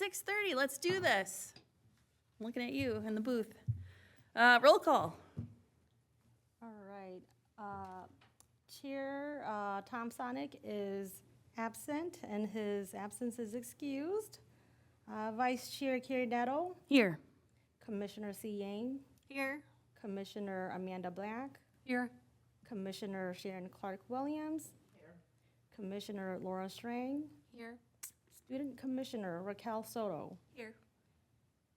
6:30, let's do this. I'm looking at you in the booth. Roll call. All right. Chair Tom Sonic is absent, and his absence is excused. Vice Chair Carrie Nettle, Here. Commissioner C. Yang, Here. Commissioner Amanda Black, Here. Commissioner Sharon Clark Williams, Commissioner Laura Strang, Here. Student Commissioner Raquel Soto, Here.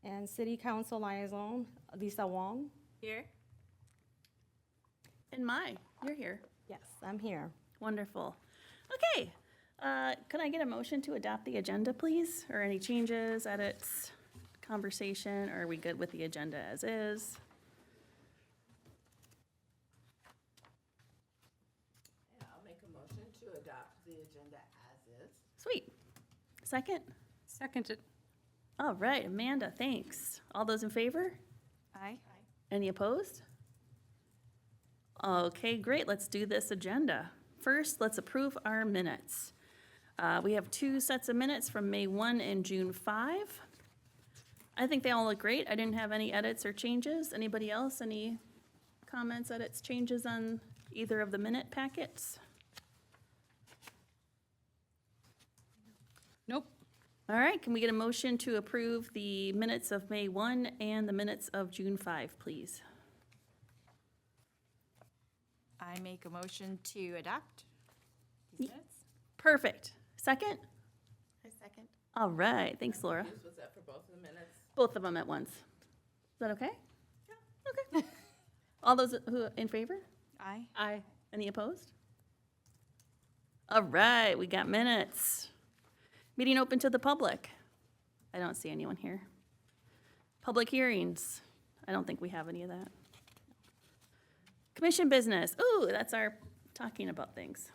and City Council Liaison Lisa Wong. Here. And you're here. Yes, I'm here. Wonderful. Okay, could I get a motion to adopt the agenda, please? Or any changes, edits, conversation, or are we good with the agenda as is? Yeah, I'll make a motion to adopt the agenda as is. Sweet. Second? Seconded. All right, Amanda, thanks. All those in favor? Aye. Any opposed? Okay, great, let's do this agenda. First, let's approve our minutes. We have 2 sets of minutes from May 1 and June 5. I think they all look great. I didn't have any edits or changes. Anybody else, any comments, edits, changes on either of the minute packets? Nope. All right, can we get a motion to approve the minutes of May 1 and the minutes of June 5, please? I make a motion to adopt these minutes. Perfect. Second? I second. All right, thanks, Laura. Was that for both of the minutes? Both of them at once. Is that okay? Yeah. Okay. All those who in favor? Aye. Aye. Any opposed? All right, we got minutes. Meeting open to the public. I don't see anyone here. Public hearings. I don't think we have any of that. Commission business. Ooh, that's our talking about things.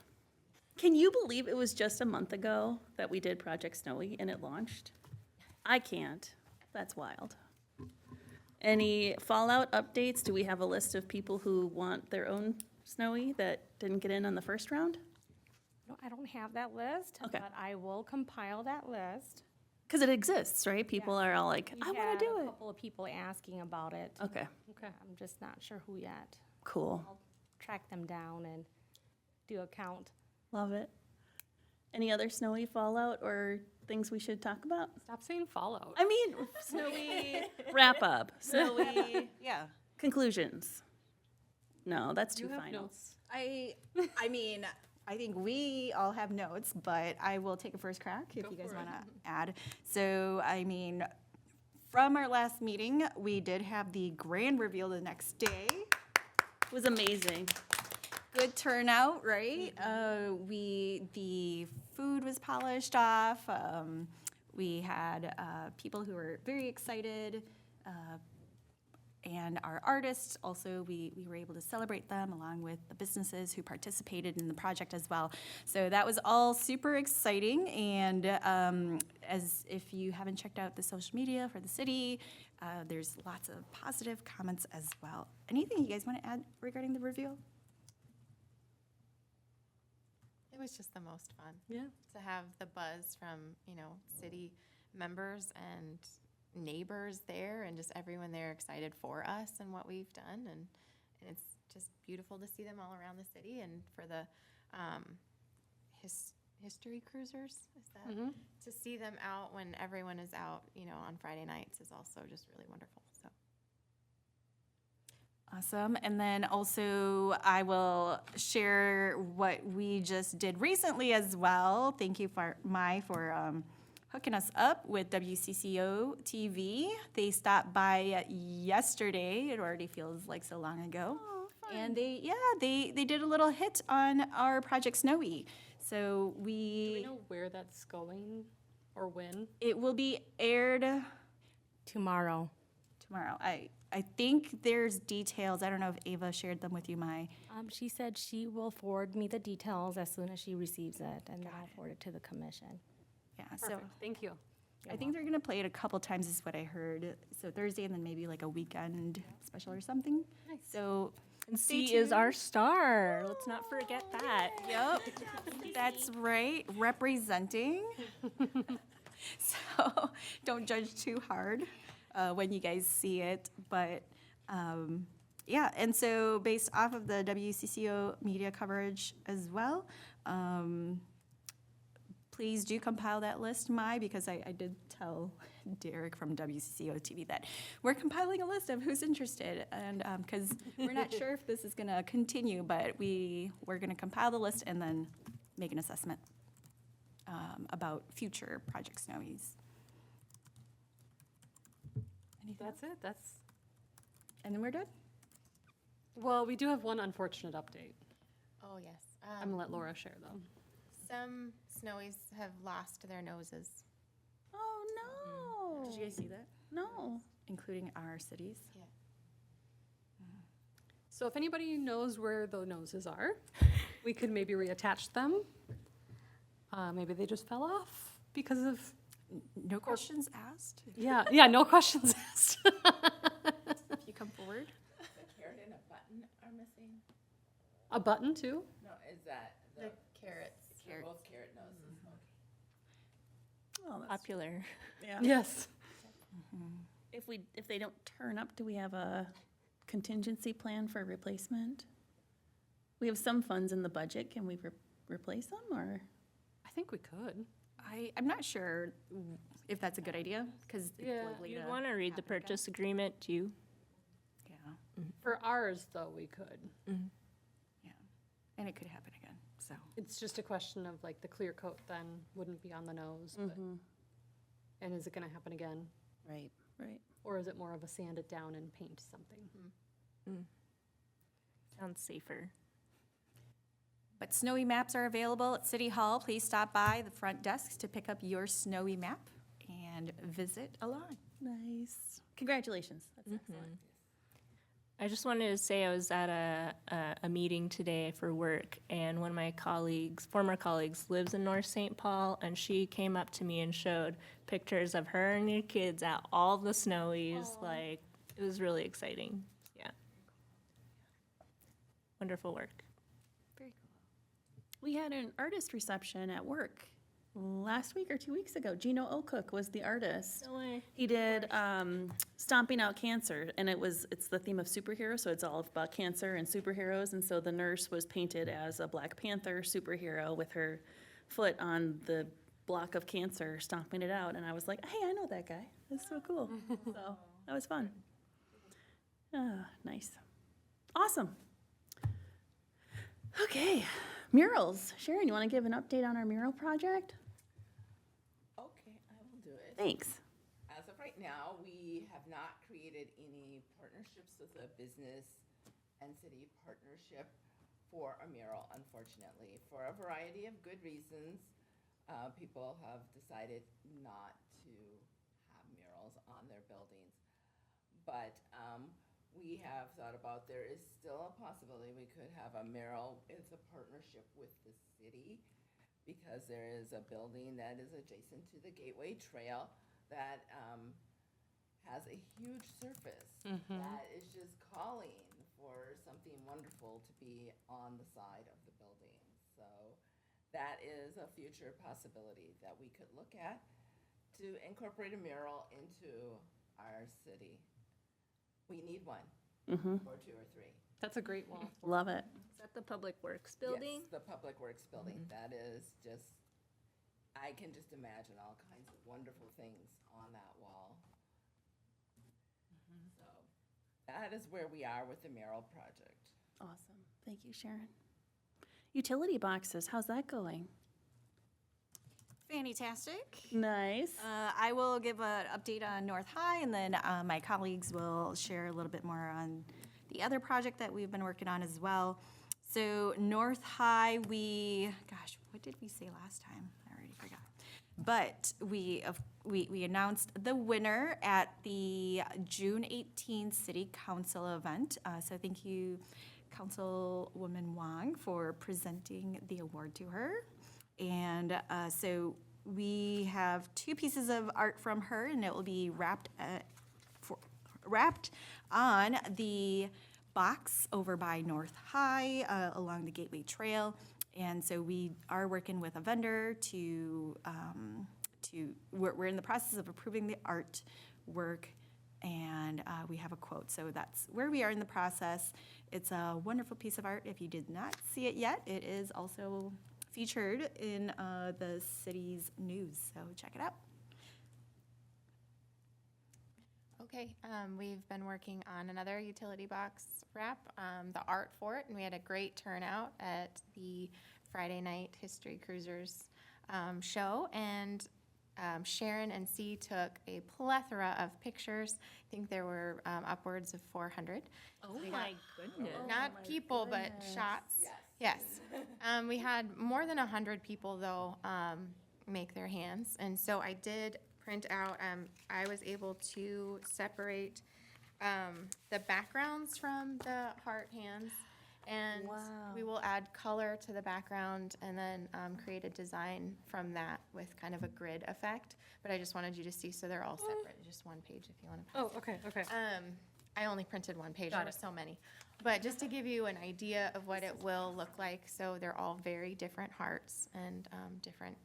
Can you believe it was just a month ago that we did Project Snowy and it launched? I can't. That's wild. Any fallout updates? Do we have a list of people who want their own Snowy that didn't get in on the first round? No, I don't have that list, Okay. but I will compile that list. Because it exists, right? People are all like, We I want had to do a it. couple of people asking about it. Okay, I'm just not sure who yet. cool. I'll track them down and do a count. Love it. Any other snowy fallout or things we should talk about? Stop saying Fallout. I mean, snowy wrap up, snowy Yeah. conclusions. No, that's too You have final. notes. I mean, I think we all have notes, but I will take a first crack if you guys want to add. So, I mean, from our last meeting, we did have the grand reveal the next day. It was amazing. Good turnout, right? The food was polished off. We had people who were very excited, and our artists also. We were able to celebrate them along with the businesses who participated in the project as well. So that was all super exciting. And as if you haven't checked out the social media for the city, there's lots of positive comments as well. Anything you guys want to add regarding the reveal? It was just the most fun. Yeah. To have the buzz from, city members and neighbors there and just everyone there excited for us and what we've done. And it's just beautiful to see them all around the city and for the history cruisers, is that? To see them out when everyone is out, on Friday nights is also just really wonderful, so. Awesome. And then also, I will share what we just did recently as well. Thank you for hooking us up with WCCO TV. They stopped by yesterday. It already feels like so long ago. And they did a little hit on our Project Snowy. So Do we know where that's going or when? it will be aired Tomorrow. tomorrow. I think there's details. I don't know if Ava shared them with you, She said she will forward me the details as soon as she receives it, and then I'll forward it to the commission. Yeah, so Perfect. Thank you. I think they're gonna play it a couple times is what I heard. So Thursday and then maybe like a weekend special or something. Nice. So, And Stay C is tuned. our star. Let's not forget that. yep, that's right, representing. So don't judge too hard when you guys see it. But yeah, and so based off of the WCCO media coverage as well, please do compile that list, because I did tell Derek from WCCO TV that we're compiling a list of who's interested, and because we're not sure if this is going to continue, but we're going to compile the list and then make an assessment about future Project Snowies. That's it, that's, And then we're done. well, we do have one unfortunate update. Oh, yes. I'm gonna let Laura share though. Some snowies have lost their noses. Oh, no. Did you guys see that? No. Including our cities. Yeah. So if anybody knows where the noses are, we could maybe reattach them. Maybe they just fell off because of, No questions asked. yeah, no questions asked. If you come forward. The carrot and a button are missing? A button too? No, is that The carrots. they're both carrot noses? Okay. Oh, that's Popular. yeah. Yes. If they don't turn up, do we have a contingency plan for replacement? We have some funds in the budget. Can we replace them, or? I think we could. I'm not sure if that's a good idea, because it's Yeah. likely You'd to want to read the happen again. purchase agreement too. Yeah, For ours, though, we could. yeah. And it could happen again, so. It's just a question of like the clear coat then wouldn't be on the nose. But, and is it gonna happen again? Right, right. Or is it more of a sand it down and paint something? Sounds safer. But snowy maps are available at City Hall. Please stop by the front desks to pick up your snowy map and visit along. Nice. Congratulations. That's excellent. I just wanted to say I was at a meeting today for work, and one of my colleagues, former colleagues, lives in North St. Paul, and she came up to me and showed pictures of her and your kids at all the snowies. Like, it was really exciting. Yeah. Wonderful work. We had an artist reception at work last week or 2 weeks ago. Gino Ocook was the artist. No way. He did Stomping Out Cancer, and it's the theme of superheroes, so it's all about cancer and superheroes. And so the nurse was painted as a Black Panther superhero with her foot on the block of cancer, stomping it out. And I was like, hey, I know that guy. That's so cool. So that was fun. Nice. Awesome. Okay, murals. Sharon, you want to give an update on our mural project? Okay, I will do it. Thanks. As of right now, we have not created any partnerships with a business and city partnership for a mural, unfortunately. For a variety of good reasons, people have decided not to have murals on their buildings. But we have thought about, there is still a possibility we could have a mural with a partnership with the city, because there is a building that is adjacent to the Gateway Trail that has a huge surface that is just calling for something wonderful to be on the side of the building. So that is a future possibility that we could look at to incorporate a mural into our city. We need one, or two or three. That's a great wall. Love it. Is that the Public Works building? Yes, the Public Works building. That is just, I can just imagine all kinds of wonderful things on that wall. So that is where we are with the mural project. Awesome. Thank you, Sharon. Utility boxes, how's that going? Fantastic. Nice. I will give an update on North High, and then my colleagues will share a little bit more on the other project that we've been working on as well. So North High, what did we say last time? I already forgot. But we announced the winner at the June 18th City Council event. So thank you, Councilwoman Wong, for presenting the award to her. And so we have 2 pieces of art from her, and it will be wrapped on the box over by North High along the Gateway Trail. And so we are working with a vendor to we're in the process of approving the artwork, and we have a quote. So that's where we are in the process. It's a wonderful piece of art. If you did not see it yet, it is also featured in the city's news, so check it out. Okay, we've been working on another utility box wrap, the art for it, and we had a great turnout at the Friday night History Cruisers show. And Sharon and C took a plethora of pictures. I think there were upwards of 400. Oh my goodness. Not people, but shots. Yes. We had more than 100 people, though, make their hands. And so I did print out, I was able to separate the backgrounds from the heart hands. And we will add color to the background and then create a design from that with kind of a grid effect. But I just wanted you to see, so they're all separate, just one page if you want to. Oh, okay, okay. I only printed one page, Got there were it. so many. But just to give you an idea of what it will look like, so they're all very different hearts and different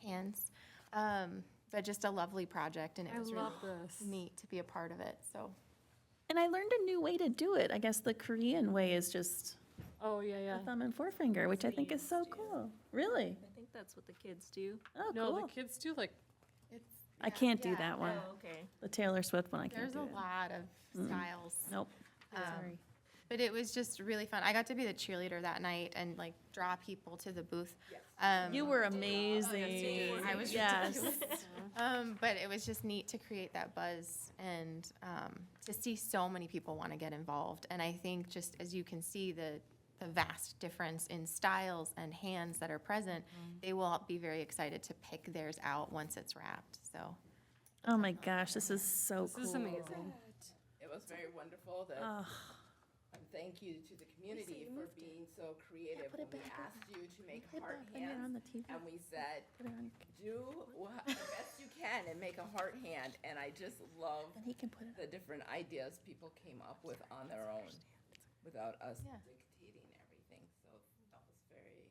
hands. But just a lovely project, and it I was really love this. neat to be a part of it, so. And I learned a new way to do it. I guess the Korean way is just Oh, yeah, yeah. a thumb and forefinger, which I think is so cool. Really? I think that's what the kids do. Oh, No, cool. the kids do like, I can't do Yeah, that one. Oh, okay. The Taylor Swift one, I can't There's do a it. lot of styles. Nope. Sorry. But it was just really fun. I got to be the cheerleader that night and like draw people to the booth. You were amazing. I was Yes. But it was just neat to create that buzz and to see so many people want to get involved. And I think just as you can see the vast difference in styles and hands that are present, they will be very excited to pick theirs out once it's wrapped. So Oh my gosh, this is so this cool. is amazing. It was very wonderful that, and thank you to the community for being so creative. put it When we back asked you to make Put it heart back when you're on hands, the TV. and we said, Put it on your- do the best you can and make a heart hand, and I just love Then he can put it. the different ideas people came up with on their own without us Yeah. dictating everything. So that was very,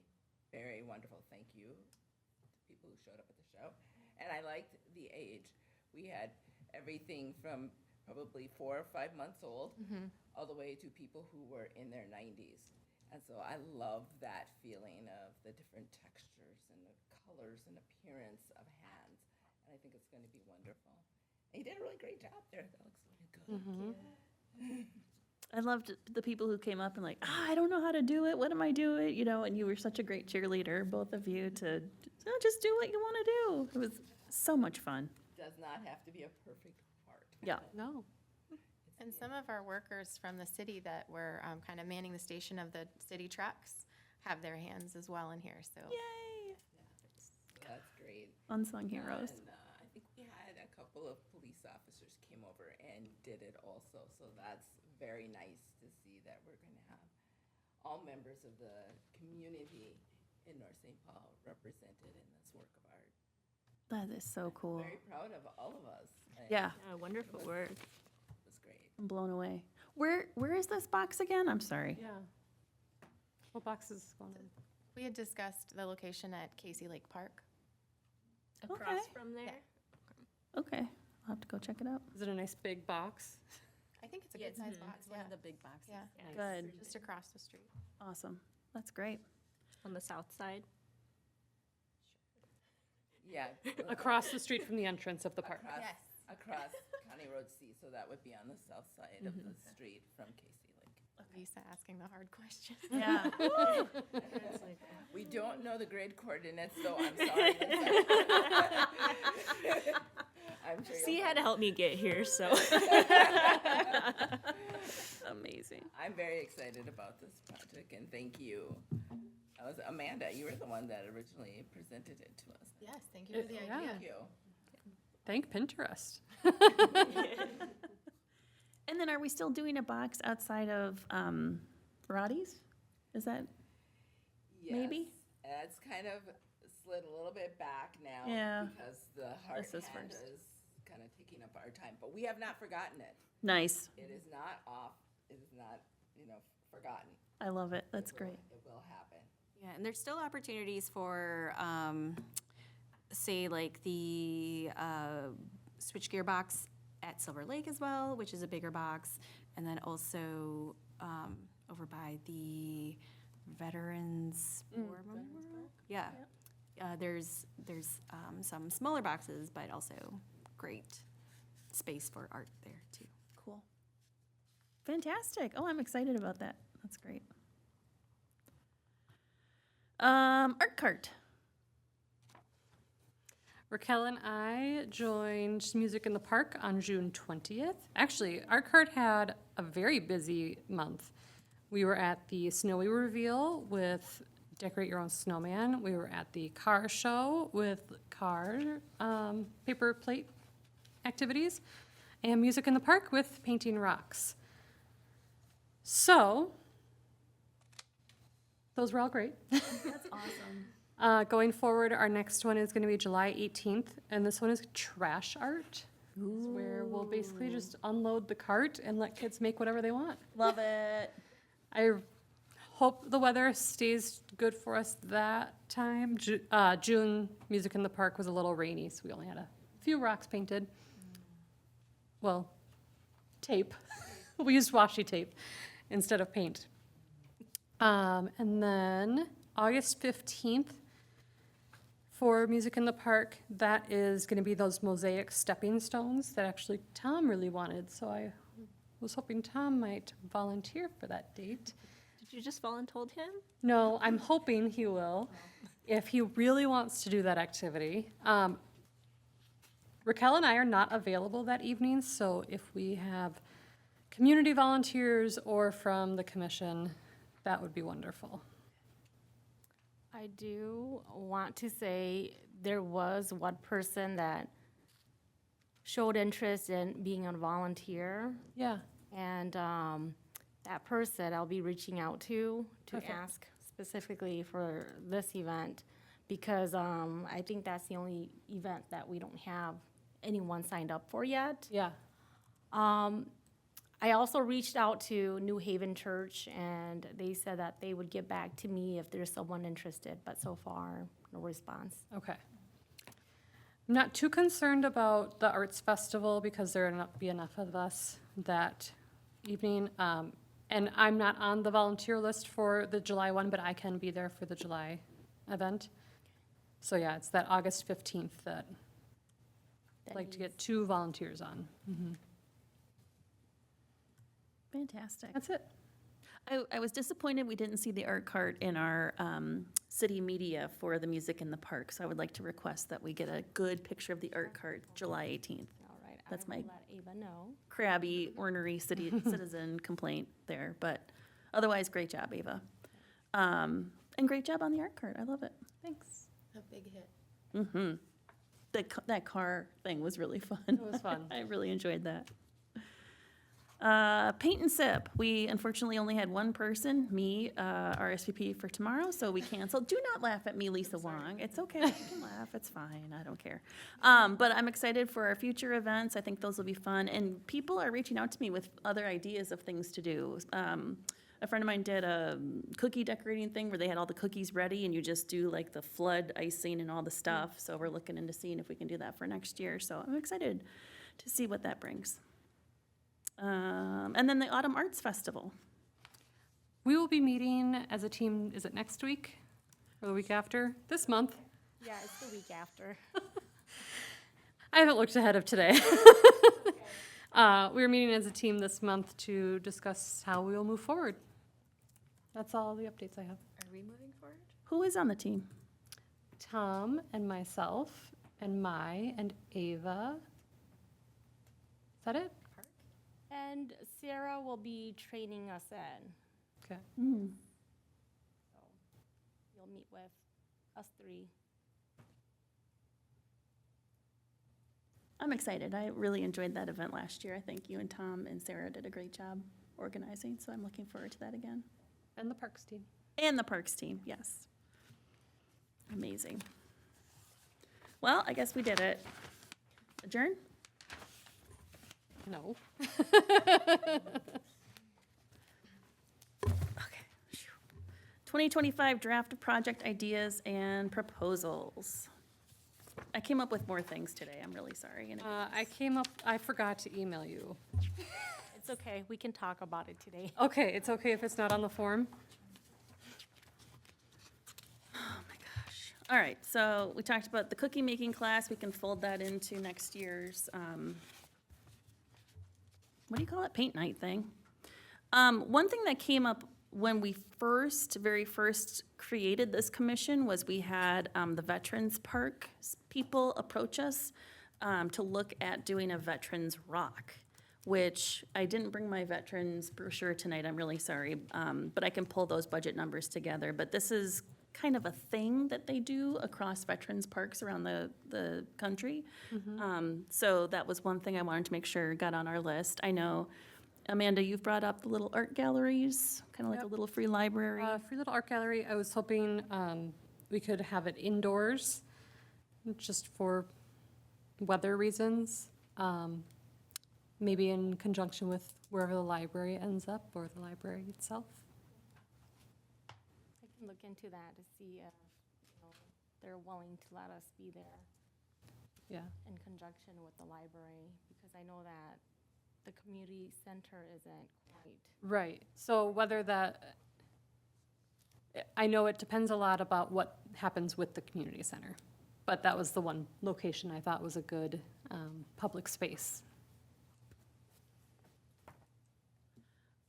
very wonderful. Thank you to people who showed up at the show. And I liked the age. We had everything from probably 4 or 5 months old all the way to people who were in their 90s. And so I love that feeling of the different textures and the colors and appearance of hands. And I think it's going to be wonderful. And you did a really great job there. That looks really good. I loved the people who came up and like, I don't know how to do it. What am I doing? You know, and you were such a great cheerleader, both of you, to just do what you want to do. It was so much fun. Does not have to be a perfect part. Yeah. No. And some of our workers from the city that were kind of manning the station of the city trucks have their hands as well in here, so. Yay. So that's great. Unsung heroes. And I think we had a couple of police officers came over and did it also. So that's very nice to see that we're going to have all members of the community in North St. Paul represented in this work of art. That is so cool. Very proud of all of us. And Yeah, Yeah, wonderful work. It was great. I'm blown away. Where is this box again? I'm sorry. Yeah. What box is going on? We had discussed the location at Casey Lake Park. Okay. Across from there? Okay, I'll have to go check it out. Is it a nice big box? I think it's a good sized box, yeah. big boxes. Yeah, Good. just across the street. Awesome. That's great. On the south side? Yeah. Across the street from the entrance of the park. Across County Road C, so that would be on the south side of the street from Casey Lake. Lisa asking the hard question. Yeah. We don't know the grid coordinates, so I'm sorry. I'm sure C you'll had to help me get here, so. Amazing. I'm very excited about this project, and thank you. That was Amanda, you were the one that originally presented it to us. Yes, thank you for the Yeah. idea. Thank you. Thank Pinterest. And then are we still doing a box outside of Roddy's? Is that, Maybe? Yes, it's kind of slid a little bit back now. Yeah. Because the heart This is hand first. is kind of taking up our time, but we have not forgotten it. nice? It is not off, it is not, forgotten. I love it. That's It will- great. It will happen. Yeah, and there's still opportunities for say like the switchgear box at Silver Lake as well, which is a bigger box, and then also over by the Veterans War Memorial. Yeah, there's some smaller boxes, but also great space for art there too. Cool. Fantastic. Oh, I'm excited about that. That's great. Art cart. Raquel and I joined Music in the Park on June 20th. Actually, our cart had a very busy month. We were at the Snowy Reveal with Decorate Your Own Snowman. We were at the car show with car paper plate activities, and Music in the Park with Painting Rocks. So, those were all great. That's awesome. Going forward, our next one is going to be July 18th, and this one is trash art. It's where we'll basically just unload the cart and let kids make whatever they want. Love it. I hope the weather stays good for us that time. June, Music in the Park was a little rainy, so we only had a few rocks painted. Well, tape. We used washi tape instead of paint. And then August 15th, for Music in the Park, that is going to be those mosaic stepping stones that actually Tom really wanted. So I was hoping Tom might volunteer for that date. Did you just volunteer him? No, I'm hoping he will, if he really wants to do that activity. Raquel and I are not available that evening, so if we have community volunteers or from the commission, that would be wonderful. I do want to say there was one person that showed interest in being a volunteer. Yeah. And that person I'll be reaching out to Perfect. ask specifically for this event, because I think that's the only event that we don't have anyone signed up for yet. Yeah. I also reached out to New Haven Church, and they said that they would get back to me if there's someone interested, but so far, no response. Okay. I'm not too concerned about the Arts Festival because there will not be enough of us that evening. And I'm not on the volunteer list for the July one, but I can be there for the July event. So yeah, it's that August 15th that I'd like to get 2 volunteers on. Fantastic. That's it. I was disappointed we didn't see the art cart in our city media for the Music in the Park, so I would like to request that we get a good picture of the art cart July 18th. All right, That's I will my- let Ava know. Crabby, ornery citizen complaint there, but otherwise, great job, Ava. And great job on the art cart. I love it. Thanks. A big hit. Mm-hmm. That car thing was really fun. It was fun. I really enjoyed that. Paint and sip. We unfortunately only had one person, me, RSVP for tomorrow, so we canceled. Do not laugh at me, Lisa Wong. It's okay. You can laugh. It's fine. I don't care. But I'm excited for our future events. I think those will be fun. And people are reaching out to me with other ideas of things to do. A friend of mine did a cookie decorating thing where they had all the cookies ready and you just do like the flood icing and all the stuff. So we're looking into seeing if we can do that for next year. So I'm excited to see what that brings. And then the Autumn Arts Festival. We will be meeting as a team, is it next week or the week after? This month. Yeah, it's the week after. I haven't looked ahead of today. We were meeting as a team this month to discuss how we will move forward. That's all the updates I have. Are we moving forward? Who is on the team? Tom and myself and Mai and Ava. Is that it? And Sarah will be training us in. Okay. So you'll meet with us 3. I'm excited. I really enjoyed that event last year. I think you and Tom and Sarah did a great job organizing, so I'm looking forward to that again. And the Parks team. And the Parks team, yes. Amazing. Well, I guess we did it. Adjourn? No. Okay. 2025 draft project ideas and proposals. I came up with more things today. I'm really sorry. And I forgot to email you. It's okay, we can talk about it today. Okay, it's okay if it's not on the form? All right, so we talked about the cookie making class. We can fold that into next year's, what do you call it? Paint night thing. One thing that came up when we very first created this commission was we had the Veterans Park people approach us to look at doing a Veterans Rock, which I didn't bring my veterans brochure tonight. I'm really sorry, but I can pull those budget numbers together. But this is kind of a thing that they do across veterans parks around the country. So that was one thing I wanted to make sure got on our list. I know, Amanda, you've brought up the little art galleries, kind of like a little free library. Free Little Art Gallery, I was hoping we could have it indoors, just for weather reasons. Maybe in conjunction with wherever the library ends up, or the library itself. I can look into that to see if, they're willing to let us be there Yeah. in conjunction with the library, because I know that the community center isn't quite. Right, so whether that, I know it depends a lot about what happens with the community center, but that was the one location I thought was a good public space.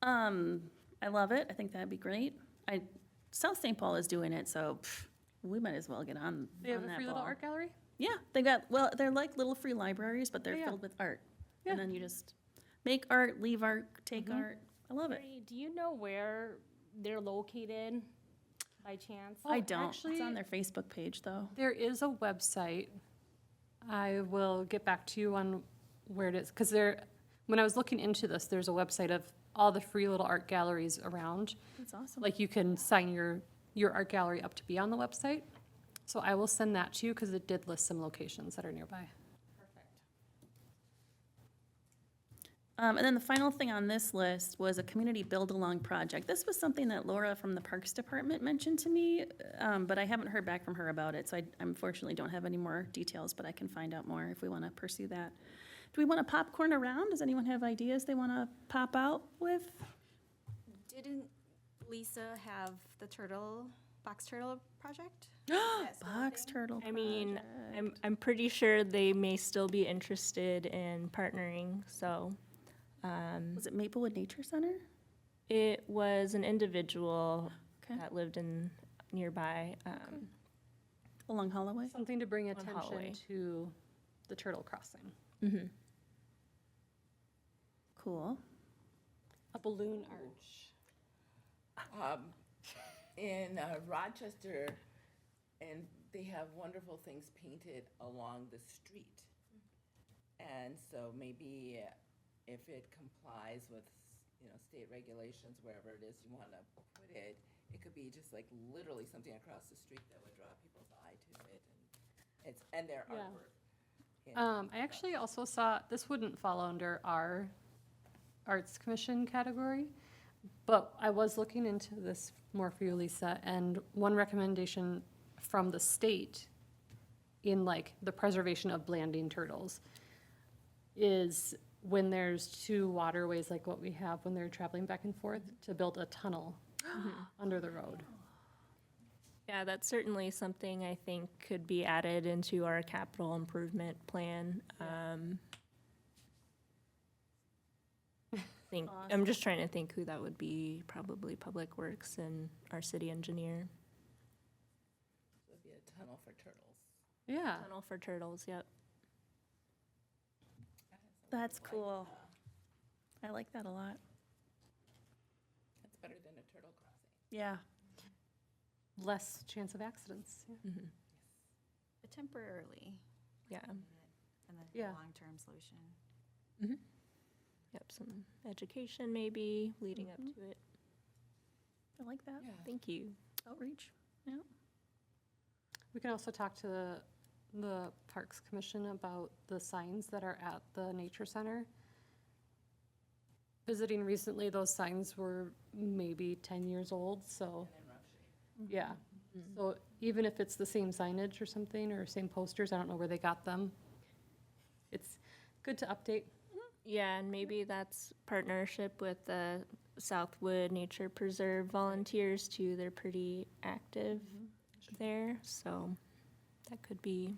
I love it. I think that'd be great. South St. Paul is doing it, so we might as well get on They have a that Free Little ball. Art Gallery? Yeah, they're like little free libraries, but they're Yeah. filled with art. Yeah. And then you just make art, leave art, take art. I love it. Mary, do you know where they're located by chance? I don't. actually- It's on their Facebook page, though. There is a website. I will get back to you on where it is, because when I was looking into this, there's a website of all the Free Little Art Galleries around. That's awesome. Like, you can sign your art gallery up to be on the website. So I will send that to you, because it did list some locations that are nearby. And then the final thing on this list was a community build-along project. This was something that Laura from the Parks Department mentioned to me, but I haven't heard back from her about it, so I unfortunately don't have any more details, but I can find out more if we want to pursue that. Do we want to popcorn around? Does anyone have ideas they want to pop out with? Didn't Lisa have the box turtle project? Box turtle I mean, project. I'm pretty sure they may still be interested in partnering, so. Was it Maplewood Nature Center? It was an individual Okay. that lived in nearby. Along Holloway? Something to bring On Holloway. attention to the turtle crossing. Cool. A balloon arch. In Rochester, and they have wonderful things painted along the street. And so maybe if it complies with, state regulations, wherever it is you want to put it, it could be just like literally something across the street that would draw people's eye to it, and their Yeah. artwork. I actually also saw, this wouldn't fall under our Arts Commission category, but I was looking into this more for you, Lisa, and one recommendation from the state in like the preservation of Blanding turtles is when there's two waterways like what we have when they're traveling back and forth, to build a tunnel under the road. Yeah, that's certainly something I think could be added into our capital improvement plan. I'm just trying to think who that would be, probably Public Works and our city engineer. So it'd be a tunnel for turtles. Yeah. Tunnel for turtles, yep. That's cool. I like that a lot. That's better than a turtle crossing. Yeah. Less chance of accidents. Yeah. But temporarily, Yeah, and then Yeah. a long-term solution. yep, some education maybe leading up to it. I like that. Yeah. Thank you. Outreach. Yeah. We can also talk to the Parks Commission about the signs that are at the nature center. Visiting recently, those signs were maybe 10 years old, so, yeah. So even if it's the same signage or something, or same posters, I don't know where they got them. It's good to update. Yeah, and maybe that's partnership with the Southwood Nature Preserve volunteers too. They're pretty active there, so that could be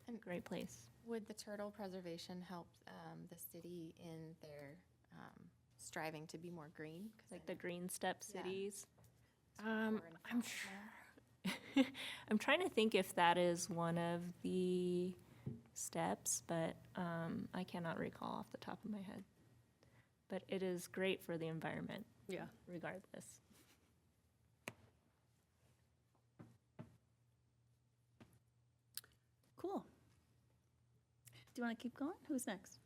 a great place. Would the turtle preservation help the city in their striving to be more green? 'Cause Like the Green Step Yeah. cities. we're in I'm California. I'm trying to think if that is one of the steps, but I cannot recall off the top of my head. But it is great for the environment, Yeah. regardless. Cool. Do you want to keep going? Who's next?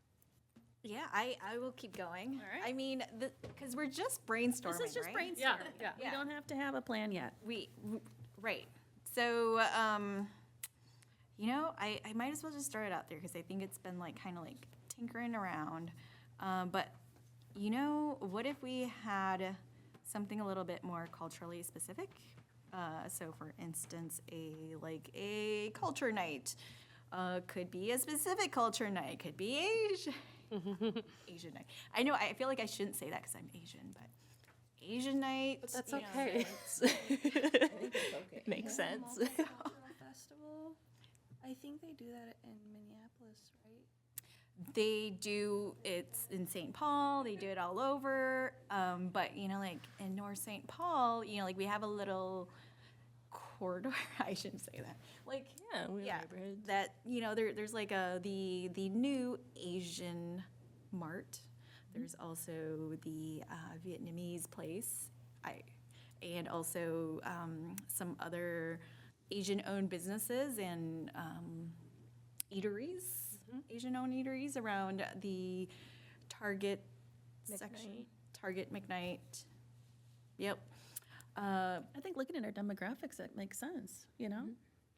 Yeah, I will keep going. All right. I mean, because we're just brainstorming, This is just right? brainstorming. Yeah, yeah. We don't have to have a plan yet. Right. So, you know, I might as well just start it out there because I think it's been like kind of like tinkering around. But, you know, what if we had something a little bit more culturally specific? So, for instance, a culture night. Could be a specific culture night. Could be Asian night. I know. I feel like I shouldn't say that because I'm Asian, but Asian night. But that's you know, okay. Makes sense. Festival. I think they do that in Minneapolis, right? They do. It's in St. Paul. They do it all over. But you know, like in North St. Paul, you know, like we have a little corridor. I shouldn't say that. Like Yeah, we have yeah, neighborhoods. that you know, there's like the new Asian mart. There's also the Vietnamese place. And also some other Asian-owned businesses and eateries, Asian-owned eateries around the Target section. McKnight. Target McKnight. Yep. I think looking at our demographics, that makes sense, you know?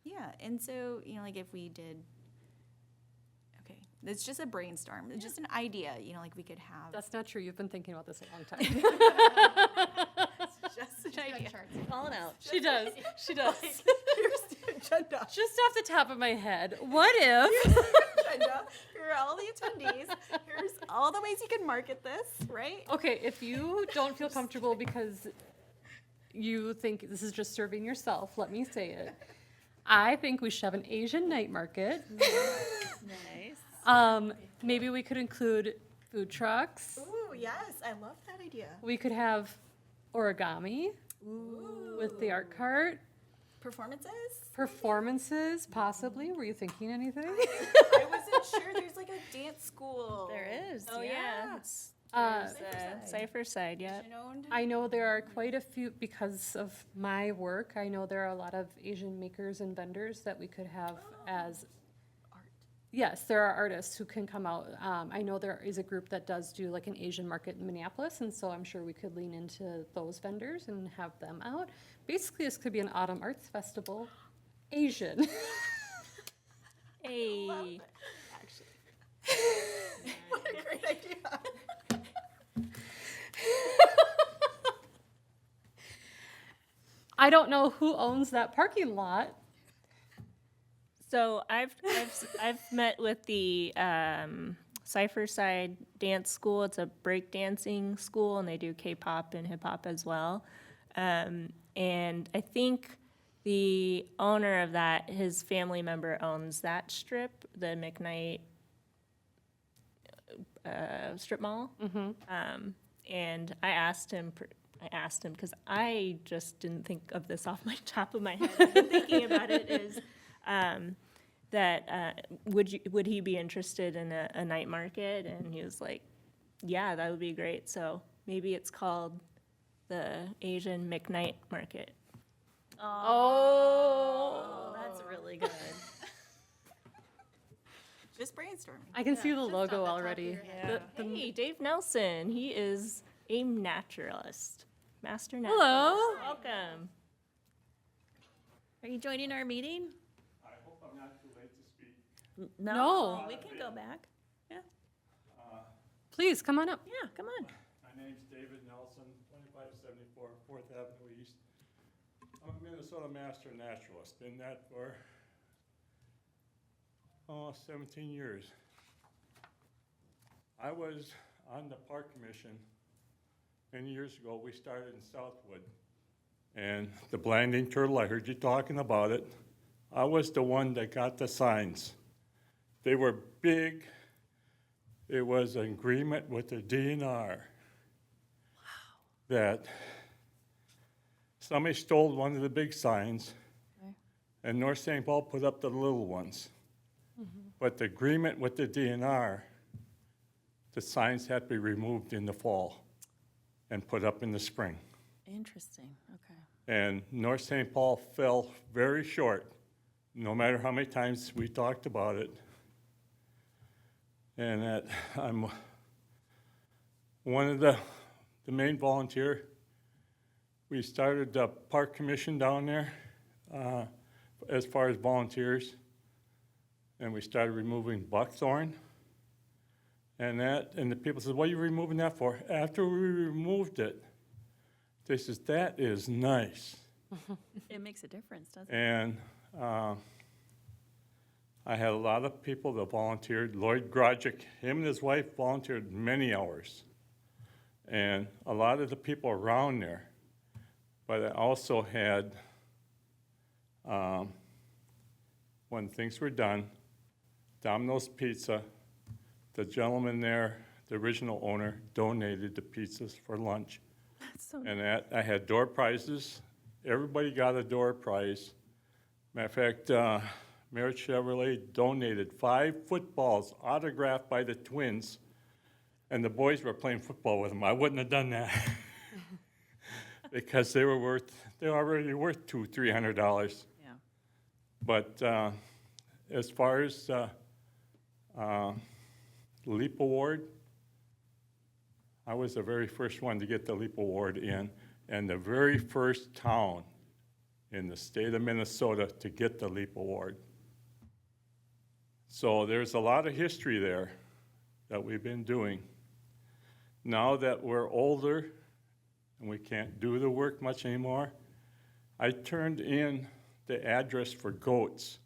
Yeah, and so, you know, like if we did, okay, it's just a brainstorm, it's just an idea, you know, like we could have. That's not true. You've been thinking about this a long time. Just an idea. Calling out. She does. She does. Here's the agenda. Just off the top of my head, what if? Agenda. Here are all the attendees. Here's all the ways you can market this, right? Okay, if you don't feel comfortable because you think this is just serving yourself, let me say it. I think we should have an Asian night market. Nice. Maybe we could include food trucks. Ooh, yes, I love that idea. We could have origami with the art cart. Performances? Performances, possibly. Were you thinking anything? I wasn't sure. There's like a dance school. There is. Oh, yeah. It's, Uh, Cipher Side, yeah. Asian-owned? I know there are quite a few, because of my work, I know there are a lot of Asian makers and vendors that we could have as. Art. Yes, there are artists who can come out. I know there is a group that does do like an Asian market in Minneapolis, and so I'm sure we could lean into those vendors and have them out. Basically, this could be an autumn arts festival, Asian. Hey. What a great idea. I don't know who owns that parking lot. So I've met with the Cipher Side Dance School. It's a break dancing school, and they do K-pop and hip hop as well. And I think the owner of that, his family member owns that strip, the McKnight strip mall. And I asked him because I just didn't think of this off my top of my head. I've been thinking about it is that would he be interested in a night market? And he was like, yeah, that would be great. So maybe it's called the Asian McKnight Market. Oh, that's really good. Just brainstorming. I can see the logo already. Hey, Dave Nelson, he is a naturalist, master naturalist. Hello. Welcome. Are you joining our meeting? I hope I'm not too late to speak. No. We can go back. Yeah, Please, come on up. yeah, come on. My name's David Nelson, 2574 4th Avenue East. I'm a Minnesota Master Naturalist, been that for, 17 years. I was on the Park Commission many years ago. We started in Southwood. And the blinding turtle, I heard you talking about it. I was the one that got the signs. They were big. It was an agreement with the DNR that somebody stole one of the big signs, and North St. Paul put up the little ones. But the agreement with the DNR, the signs had to be removed in the fall and put up in the spring. Interesting, okay. And North St. Paul fell very short, no matter how many times we talked about it. And that I'm one of the main volunteer. We started the Park Commission down there as far as volunteers. And we started removing buckthorn. And the people said, what are you removing that for? After we removed it, they says, that is nice. It makes a difference, doesn't it? And I had a lot of people that volunteered. Lloyd Grodzick, him and his wife volunteered many hours. And a lot of the people around there. But I also had, when things were done, Domino's Pizza, the gentleman there, the original owner, donated the pizzas for lunch. That's so And I had door prizes. Everybody got a door prize. Matter of fact, Merritt Chevrolet donated 5 footballs autographed by the twins, and the boys were playing football with them. I wouldn't have done that because they're already worth $200-300. Yeah. But as far as LEAP Award, I was the very first one to get the LEAP Award in, and the very first town in the state of Minnesota to get the LEAP Award. So there's a lot of history there that we've been doing. Now that we're older and we can't do the work much anymore, I turned in the address for goats.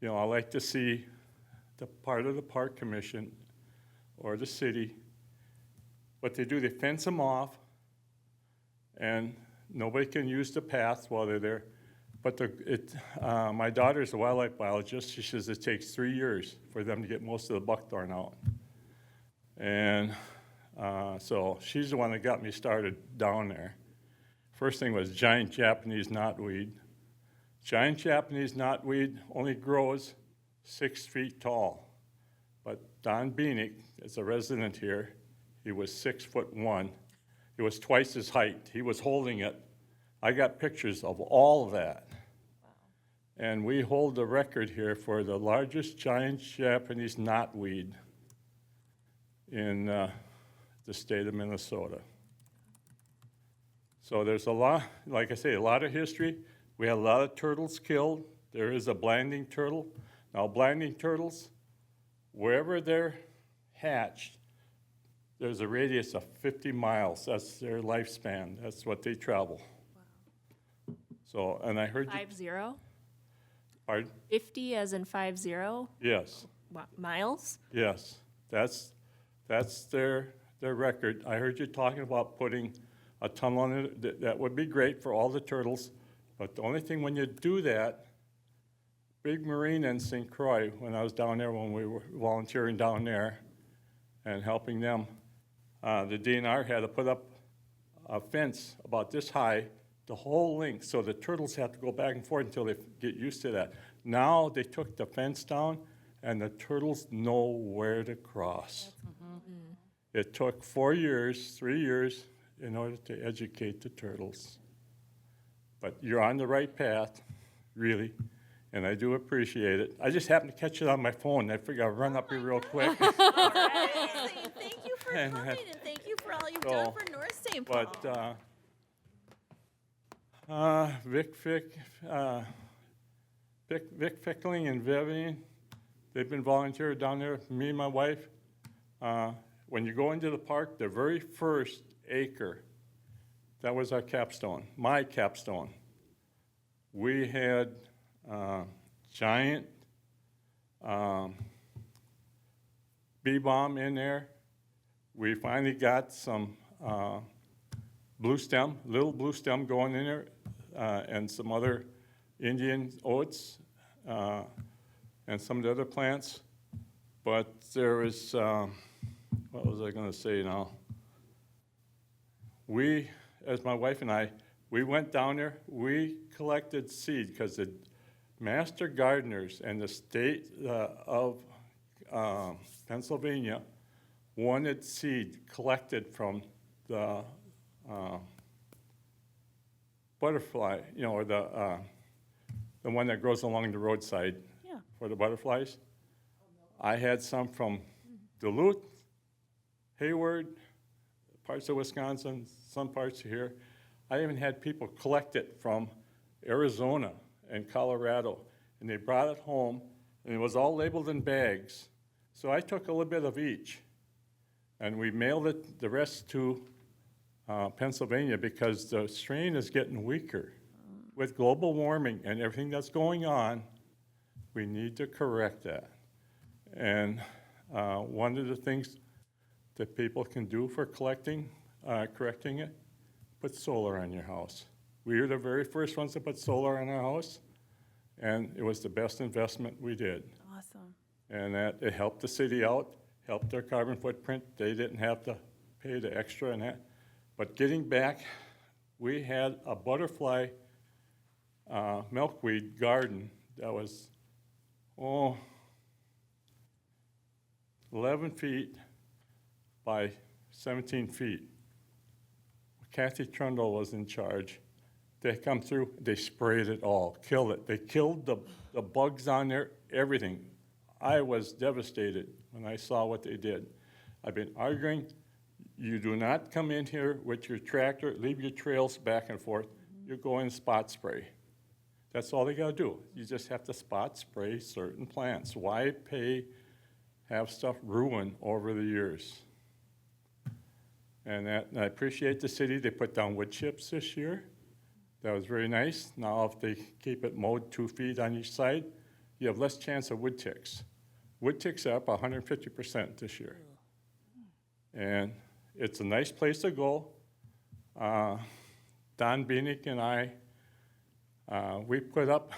You know, I like to see the part of the Park Commission or the city. What they do, they fence them off, and nobody can use the paths while they're there. But my daughter's a wildlife biologist. She says it takes 3 years for them to get most of the buckthorn out. And so she's the one that got me started down there. First thing was giant Japanese knotweed. Giant Japanese knotweed only grows 6 feet tall. But Don Beanick is a resident here. He was 6'1". He was twice his height. He was holding it. I got pictures of all of that. Wow. And we hold the record here for the largest giant Japanese knotweed in the state of Minnesota. So there's a lot, like I say, a lot of history. We had a lot of turtles killed. There is a blinding turtle. Now, blinding turtles, wherever they're hatched, there's a radius of 50 miles. That's their lifespan. That's what they travel. Wow. So, and I heard you. 50? Pardon? 50 as in 50? Yes. Miles? Yes. That's their record. I heard you talking about putting a tunnel on it. That would be great for all the turtles. But the only thing when you do that, Big Marine in St. Croix, when I was down there, when we were volunteering down there and helping them, the DNR had to put up a fence about this high, the whole length, so the turtles have to go back and forth until they get used to that. Now they took the fence down, and the turtles know where to cross. It took 3 years, in order to educate the turtles. But you're on the right path, really, and I do appreciate it. I just happened to catch it on my phone. I figured I'd run up here real quick. Amazing. Thank you for And, coming, and thank you for all you've done for North St. Paul. But Vic Fickling and Vivian, they've been volunteering down there, me and my wife. When you go into the park, the very first acre, that was our capstone, my capstone. we had giant bee balm in there. We finally got some blue stem, little blue stem going in there, and some other Indian oats, and some of the other plants. But there was, what was I gonna say now? We, as my wife and I, we went down there, we collected seed, because the master gardeners and the state of Pennsylvania wanted seed collected from the butterfly, or the one that grows along the roadside Yeah. for the butterflies. I had some from Duluth, Hayward, parts of Wisconsin, some parts of here. I even had people collect it from Arizona and Colorado, and they brought it home, and it was all labeled in bags. So I took a little bit of each, and we mailed it, the rest to Pennsylvania, because the strain is getting weaker. With global warming and everything that's going on, we need to correct that. And one of the things that people can do for correcting it, put solar on your house. We were the very first ones to put solar on our house, and it was the best investment we did. Awesome. And that, it helped the city out, helped their carbon footprint. They didn't have to pay the extra and that. But getting back, we had a butterfly milkweed garden that was, 11 feet by 17 feet. Kathy Trundle was in charge. They come through, they sprayed it all, killed it. They killed the bugs on there, everything. I was devastated when I saw what they did. I've been arguing, you do not come in here with your tractor, leave your trails back and forth. You go in spot spray. That's all they gotta do. You just have to spot spray certain plants. Why have stuff ruin over the years? And I appreciate the city, they put down wood chips this year. That was very nice. Now if they keep it mowed 2 feet on each side, you have less chance of wood ticks. Wood ticks are up 150% this year. And it's a nice place to go. Don Beanick and I, we put up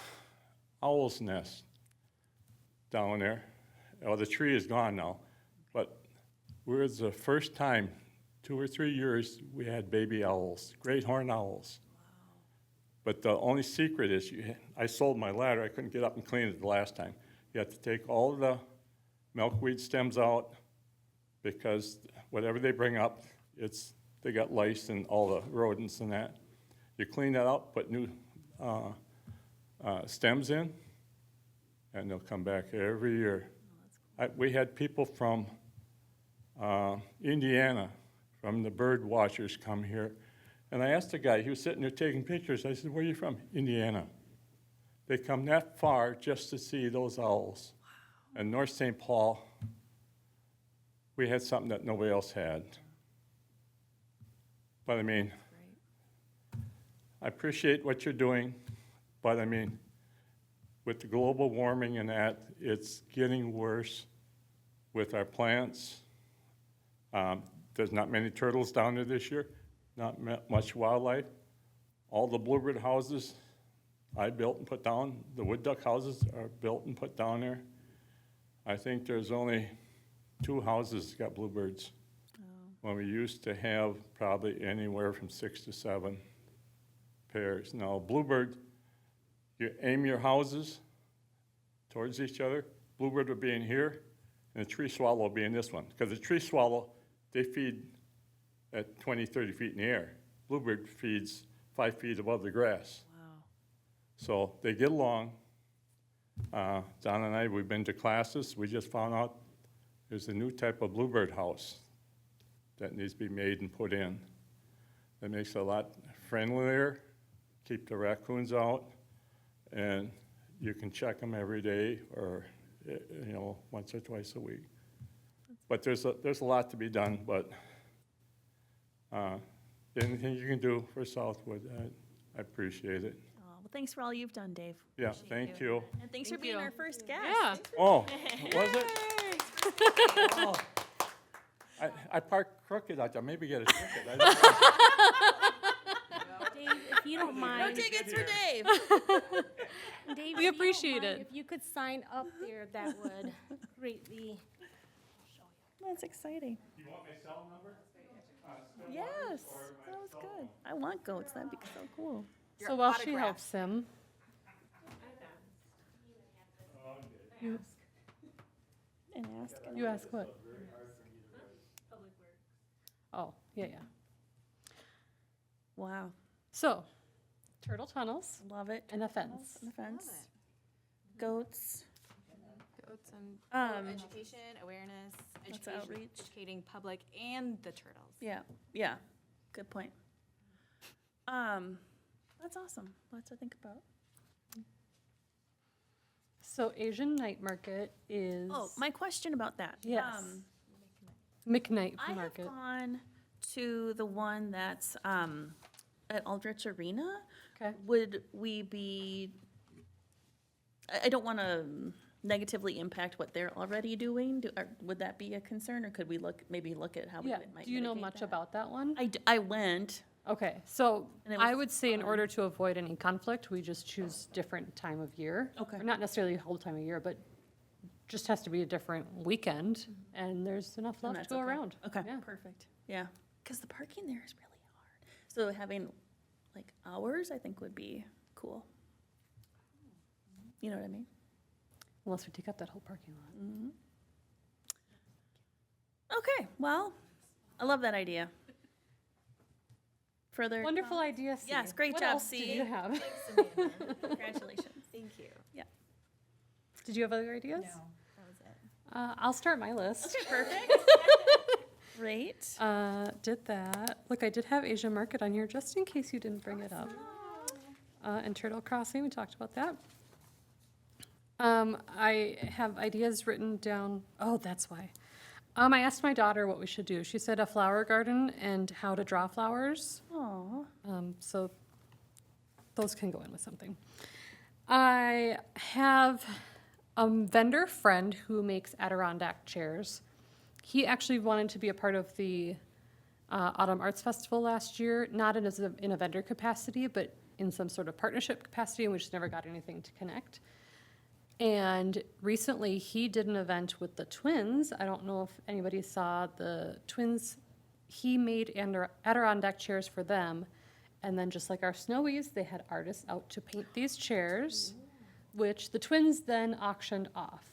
owl's nest down there. Well, the tree is gone now, but we're the first time, 2 or 3 years, we had baby owls, great horned owls. But the only secret is, I sold my ladder, I couldn't get up and clean it the last time. You have to take all the milkweed stems out, because whatever they bring up, they got lice and all the rodents and that. You clean that out, put new stems in, and they'll come back every year. We had people from Indiana, from the bird watchers, come here. And I asked the guy, he was sitting there taking pictures. I said, where are you from? Indiana. They come that far just to see those owls. Wow. And North St. Paul, we had something that nobody else had. But I mean, I appreciate what you're doing, but I mean, with the global warming and that, it's getting worse with our plants. There's not many turtles down there this year, not much wildlife. All the bluebird houses I built and put down, the wood duck houses are built and put down there. I think there's only 2 houses that got bluebirds. When we used to have probably anywhere from 6 to 7 pairs. Now, bluebird, you aim your houses towards each other, bluebird would be in here, and the tree swallow will be in this one. Because the tree swallow, they feed at 20, 30 feet in the air. Bluebird feeds 5 feet above the grass. Wow. So they get along. Don and I, we've been to classes. We just found out there's a new type of bluebird house that needs to be made and put in. That makes it a lot friendlier, keep the raccoons out, and you can check them every day or, once or twice a week. But there's a lot to be done, but anything you can do for Southwood, I appreciate it. Oh, well, Well, thanks for all you've done, Dave. Yeah, thank you. And thanks for Thank being you. our first guest. Yeah. Oh, was it? Oh. I parked crooked out there, maybe get a ticket. I don't know. Dave, if you don't No mind, tickets for Dave. Dave, We if you don't appreciate mind, it. If you could sign up there, that would greatly. That's exciting. You want my cell number? Yes, that was good. I want goats. That'd be so cool. So while she helps him, And ask. you ask what? Oh, yeah. Wow, So, turtle tunnels love it. and a fence. The fence. Goats. Goats and Um, education, awareness, That's education, outreach. educating public and the turtles. yeah, good point. That's awesome. Lots to think about. So Asian night market is. Oh, my question about that. Yes. McKnight I have Market. gone to the one that's at Aldrich Arena. Okay. Would we be, I don't want to negatively impact what they're already doing. Would that be a concern, or could we maybe look at how we Yeah, might do you know mitigate much that? about that one? I went. Okay, so And it I was would say in order to avoid any conflict, we just choose different time of year. Okay. Or not necessarily the whole time of year, but just has to be a different weekend, and there's enough And left that's to go okay. around. Okay, Yeah. perfect. Yeah, because the parking there is really hard. So having like hours, I think would be cool. You know what I mean? Unless we take up that whole parking lot. Okay, well, I love that idea. Further. Wonderful idea, C. Yes, great What job, else did C. you have? Congratulations. Thank you. Did you have other ideas? That was it. I'll start my list. Okay, perfect. Great. Did that. Look, I did have Asia Market on here, just in case you didn't bring it up. And Turtle Crossing, we talked about that. I have ideas written down. Oh, that's why. I asked my daughter what we should do. She said a flower garden and how to draw flowers. Aw. So those can go in with something. I have a vendor friend who makes Adirondack chairs. He actually wanted to be a part of the Autumn Arts Festival last year, not in a vendor capacity, but in some sort of partnership capacity, and we just never got anything to connect. And recently, he did an event with the twins. I don't know if anybody saw the twins. He made Adirondack chairs for them. And then just like our Snowies, they had artists out to paint these chairs, which the twins then auctioned off.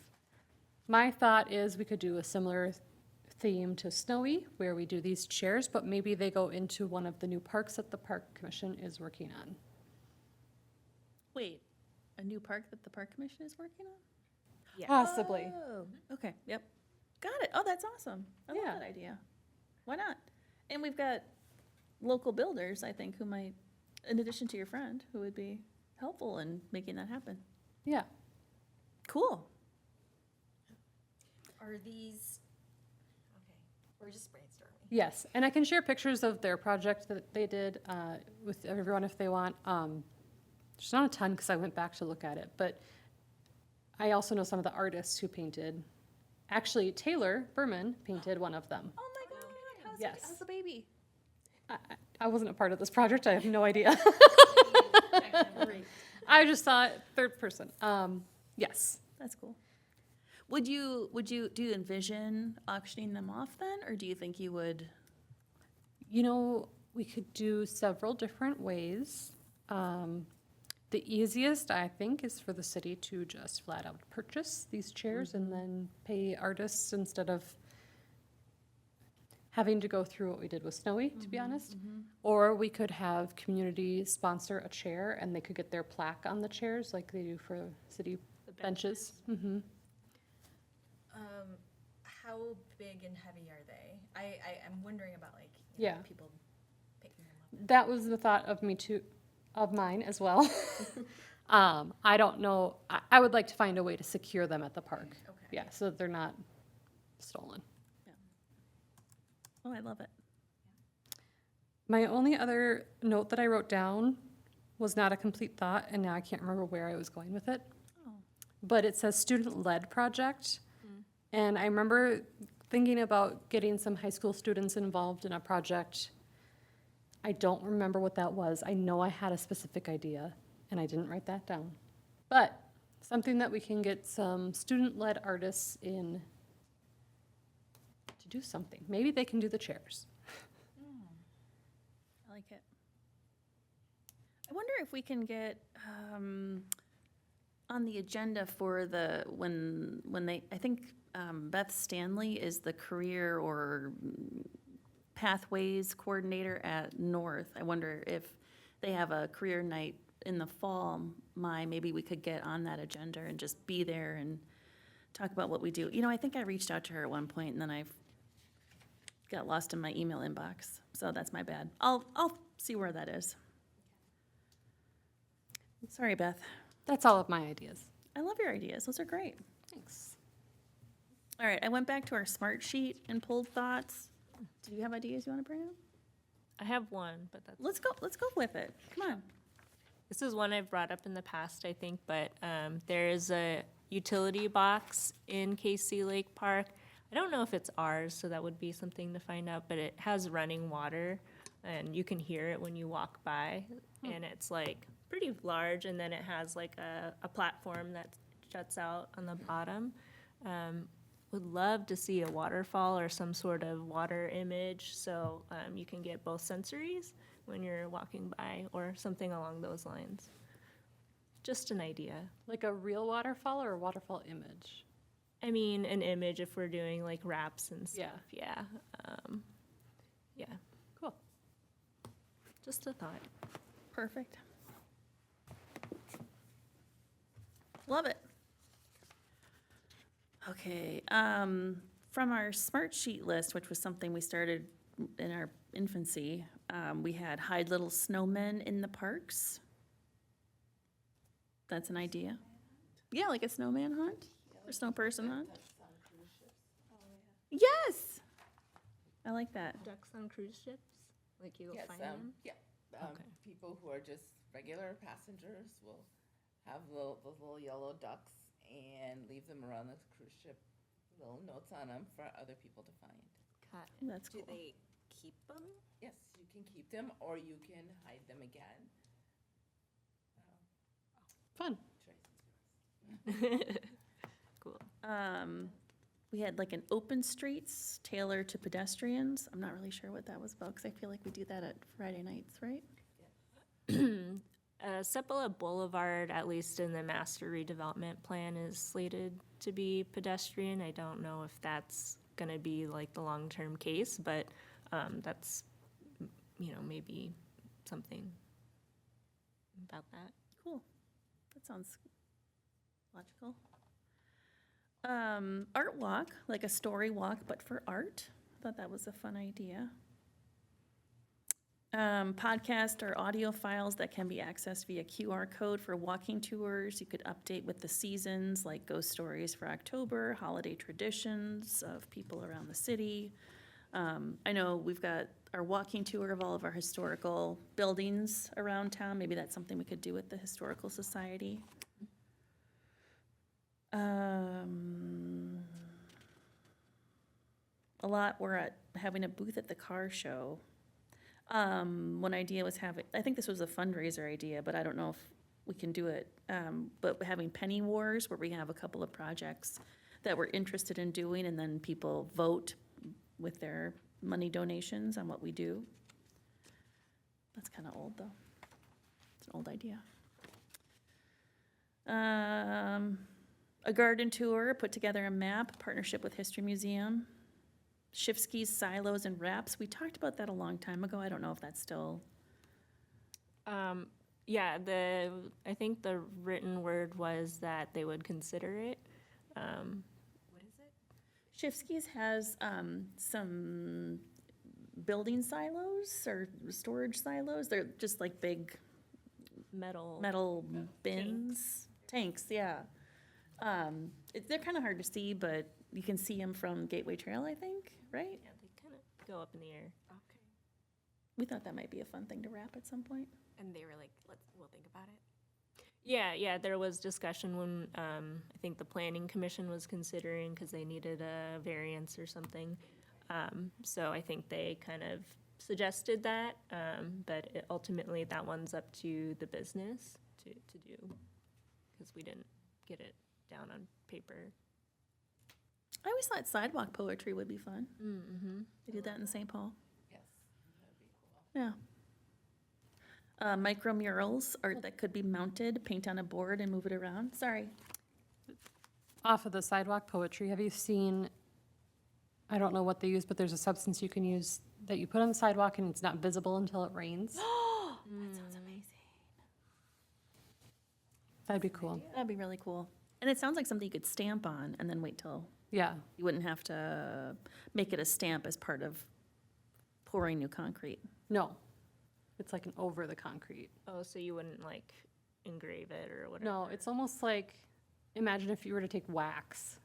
My thought is we could do a similar theme to Snowy, where we do these chairs, but maybe they go into one of the new parks that the Park Commission is working on. Wait, a new park that the Park Commission is working on? Possibly. Oh, okay, yep. Got it. Oh, that's awesome. I love Yeah. that idea. Why not? And we've got local builders, I think, who might, in addition to your friend, who would be helpful in making that happen. Yeah. Cool. Are these, okay, we're just brainstorming. Yes, and I can share pictures of their project that they did with everyone if they want. There's not a ton because I went back to look at it, but I also know some of the artists who painted. Actually, Taylor Berman painted one of them. Oh my God, how's, Yes. how's the baby? I wasn't a part of this project. I have no idea. I just saw it third person. Yes. That's cool. Do you envision auctioning them off then, or do you think you would? You know, we could do several different ways. The easiest, I think, is for the city to just flat out purchase these chairs and then pay artists instead of having to go through what we did with Snowy, to be honest. Or we could have community sponsor a chair and they could get their plaque on the chairs like they do for city benches. Mm-hmm. How big and heavy are they? I'm wondering about like, Yeah. people picking them up. That was the thought of me too, of mine as well. I don't know. I would like to find a way to secure them at the park. Okay. Yeah, so that they're not stolen. Oh, I love it. My only other note that I wrote down was not a complete thought, and now I can't remember where I was going with it. Oh. But it says student-led project. And I remember thinking about getting some high school students involved in a project. I don't remember what that was. I know I had a specific idea, and I didn't write that down. But something that we can get some student-led artists in to do something. Maybe they can do the chairs. I like it. I wonder if we can get on the agenda for when they, I think Beth Stanley is the career or pathways coordinator at North. I wonder if they have a career night in the fall, maybe we could get on that agenda and just be there and talk about what we do. You know, I think I reached out to her at one point and then I got lost in my email inbox, so that's my bad. I'll see where that is. Sorry, Beth. That's all of my ideas. I love your ideas. Those are great. Thanks. All right, I went back to our smart sheet and pulled thoughts. Do you have ideas you want to bring up? I have one, but that's. Let's go with it. Come on. This is one I've brought up in the past, I think, but there is a utility box in KC Lake Park. I don't know if it's ours, so that would be something to find out, but it has running water, and you can hear it when you walk by, and it's like pretty large, and then it has like a platform that juts out on the bottom. Would love to see a waterfall or some sort of water image, so you can get both sensories when you're walking by, or something along those lines. Just an idea. Like a real waterfall or a waterfall image? I mean, an image if we're doing like wraps and stuff. Yeah. Yeah. Cool. Just a thought. Perfect. Love it. Okay, from our smart sheet list, which was something we started in our infancy, we had hide little snowmen in the parks. That's an idea. Yeah, like a snowman hunt or snow person hunt. Yes! I like that. Ducks on cruise ships? Like you go Yes, find them? yeah. Okay. People who are just regular passengers will have those little yellow ducks and leave them around the cruise ship, little notes on them for other people to find. Got it. That's cool. Do they keep them? Yes, you can keep them or you can hide them again. Fun. Cool. We had like an open streets tailored to pedestrians. I'm not really sure what that was about, because I feel like we do that at Friday nights, right? Sepulveda Boulevard, at least in the master redevelopment plan, is slated to be pedestrian. I don't know if that's gonna be like the long-term case, but that's, maybe something about that. Cool. That sounds logical. Art walk, like a story walk, but for art. Thought that was a fun idea. Podcast or audio files that can be accessed via QR code for walking tours. You could update with the seasons, like ghost stories for October, holiday traditions of people around the city. I know we've got our walking tour of all of our historical buildings around town. Maybe that's something we could do with the Historical Society. A lot, we're having a booth at the car show. One idea was I think this was a fundraiser idea, but I don't know if we can do it. But having penny wars, where we have a couple of projects that we're interested in doing, and then people vote with their money donations on what we do. That's kind of old, though. It's an old idea. A garden tour, put together a map, partnership with History Museum. Shifsky's Silos and Wraps. We talked about that a long time ago. I don't know if that's still. Yeah, I think the written word was that they would consider it. What is it? Shifsky's has some building silos or storage silos. They're just like big metal bins. Tanks, yeah. They're kind of hard to see, but you can see them from Gateway Trail, I think, right? Yeah, they kind of go up in the air. Okay. We thought that might be a fun thing to wrap at some point. And they were like, we'll think about it. Yeah, there was discussion when, I think the planning commission was considering, because they needed a variance or something. So I think they kind of suggested that, but ultimately that one's up to the business to do, because we didn't get it down on paper. I always thought sidewalk poetry would be fun. Mm-hmm. They do that in St. Paul. Yes, that'd be cool. Yeah. Micro murals, art that could be mounted, paint on a board and move it around. Sorry. Off of the sidewalk poetry, have you seen, I don't know what they use, but there's a substance you can use that you put on the sidewalk and it's not visible until it rains? That sounds amazing. That'd be cool. That'd be really cool. And it sounds like something you could stamp on and then wait till, Yeah, you wouldn't have to make it a stamp as part of pouring new concrete. no. It's like an over the concrete. Oh, so you wouldn't like engrave it or whatever? No, it's almost like, imagine if you were to take wax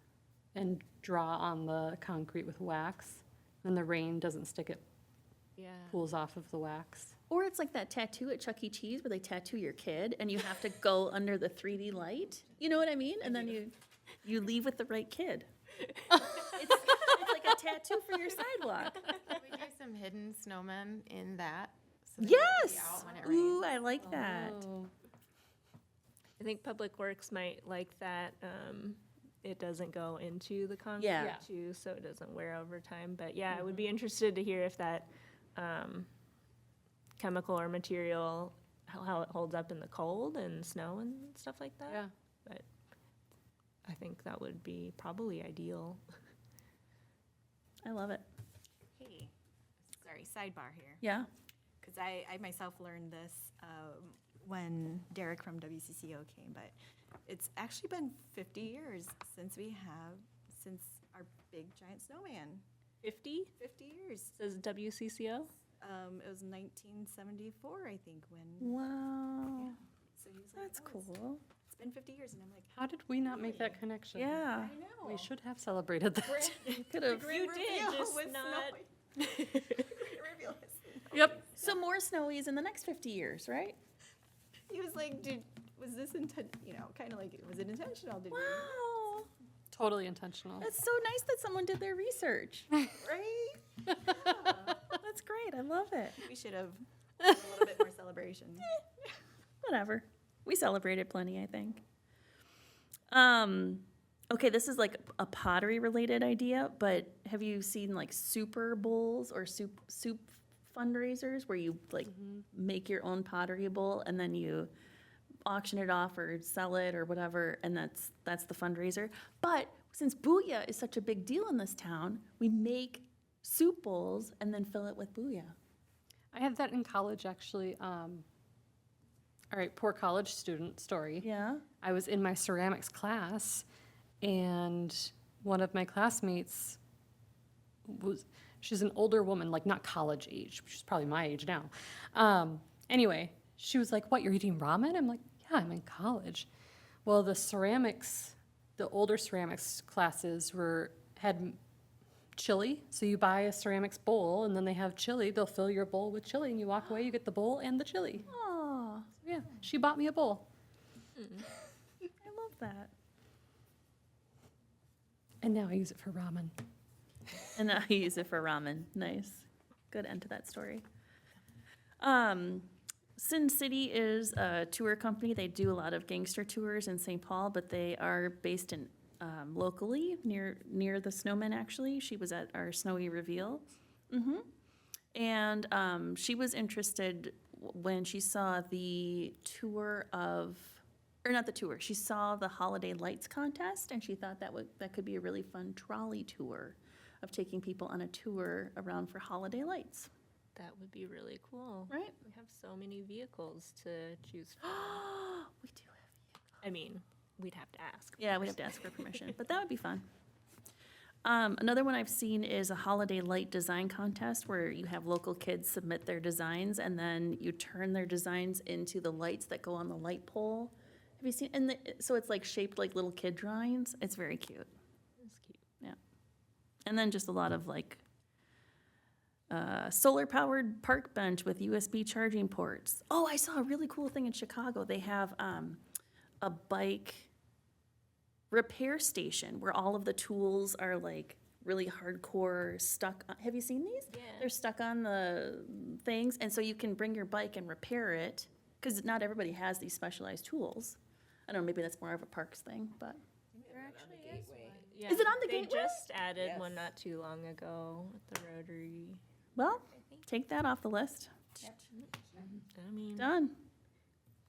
and draw on the concrete with wax, and the rain doesn't stick, it Yeah. pools off of the wax. Or it's like that tattoo at Chuck E. Cheese where they tattoo your kid and you have to go under the 3D light. You know what I mean? And then you leave with the right kid. It's like a tattoo for your sidewalk. Can we do some hidden snowmen in that? So they won't be Yes. out when it Ooh, rains? I like that. Oh. I think Public Works might like that. It doesn't go into the concrete Yeah. too, so it doesn't wear over time. But yeah, I would be interested to hear if that chemical or material, how it holds up in the cold and snow and stuff like that. Yeah. But I think that would be probably ideal. I love it. Hey, sorry, sidebar here. Yeah. Because I myself learned this when Derek from WCCO came, but it's actually been 50 years since our big giant snowman. 50 50 years. says WCCO. It was 1974, I think, when. Wow. So he was like, That's "Oh, cool. It's been 50 years," and I'm like, How did we not make that connection? Yeah. I know. We should have celebrated that. Could have. Great reveal just was not- snowing. Great reveal was snowing. Yep. So more snowies in the next 50 years, right? He was like, was this kind of like, was it intentional? Did Wow. Totally intentional. That's so nice that someone did their research. we, right? That's great. I love it. We should have a little bit more celebration. Whatever. We celebrated plenty, I think. Okay, this is like a pottery related idea, but have you seen like Super Bowls or soup fundraisers where you like make your own pottery bowl and then you auction it off or sell it or whatever, and that's the fundraiser. But since Booyah is such a big deal in this town, we make soup bowls and then fill it with Booyah. I had that in college, actually. All right, poor college student story. Yeah. I was in my ceramics class, and one of my classmates she's an older woman, like not college age. She's probably my age now. Anyway, she was like, "What, you're eating ramen?" I'm like, "Yeah, I'm in college." Well, the older ceramics classes had chili. So you buy a ceramics bowl, and then they have chili. They'll fill your bowl with chili, and you walk away, you get the bowl and the chili. Oh, So yeah, she bought me a bowl. I love that. And now I use it for ramen. And now I use it for ramen. Nice. Good end to that story. Sin City is a tour company. They do a lot of gangster tours in St. Paul, but they are based in locally near the Snowmen. Actually, she was at our snowy reveal, and she was interested when she saw the tour of, or not the tour. She saw the Holiday Lights contest, and she thought that could be a really fun trolley tour of taking people on a tour around for holiday lights. That would be really cool. Right? We have so many vehicles to choose from. We do have. I mean, we'd have to ask. Yeah, we'd have to ask for permission, but that would be fun. Another one I've seen is a holiday light design contest where you have local kids submit their designs and then you turn their designs into the lights that go on the light pole. Have you seen? And so it's like shaped like little kid drawings. It's very cute. That's cute. Yeah. And then just a lot of like solar-powered park bench with USB charging ports. Oh, I saw a really cool thing in Chicago. They have a bike repair station where all of the tools are like really hardcore stuck. Have you seen these? Yeah. They're stuck on the things, and so you can bring your bike and repair it, because not everybody has these specialized tools. I don't know, maybe that's more of a parks thing, but. There actually is one. Yeah, Is it on the they gateway? just added one Yes. not too long ago with the Rotary. Well, take that off the list. I mean, Done.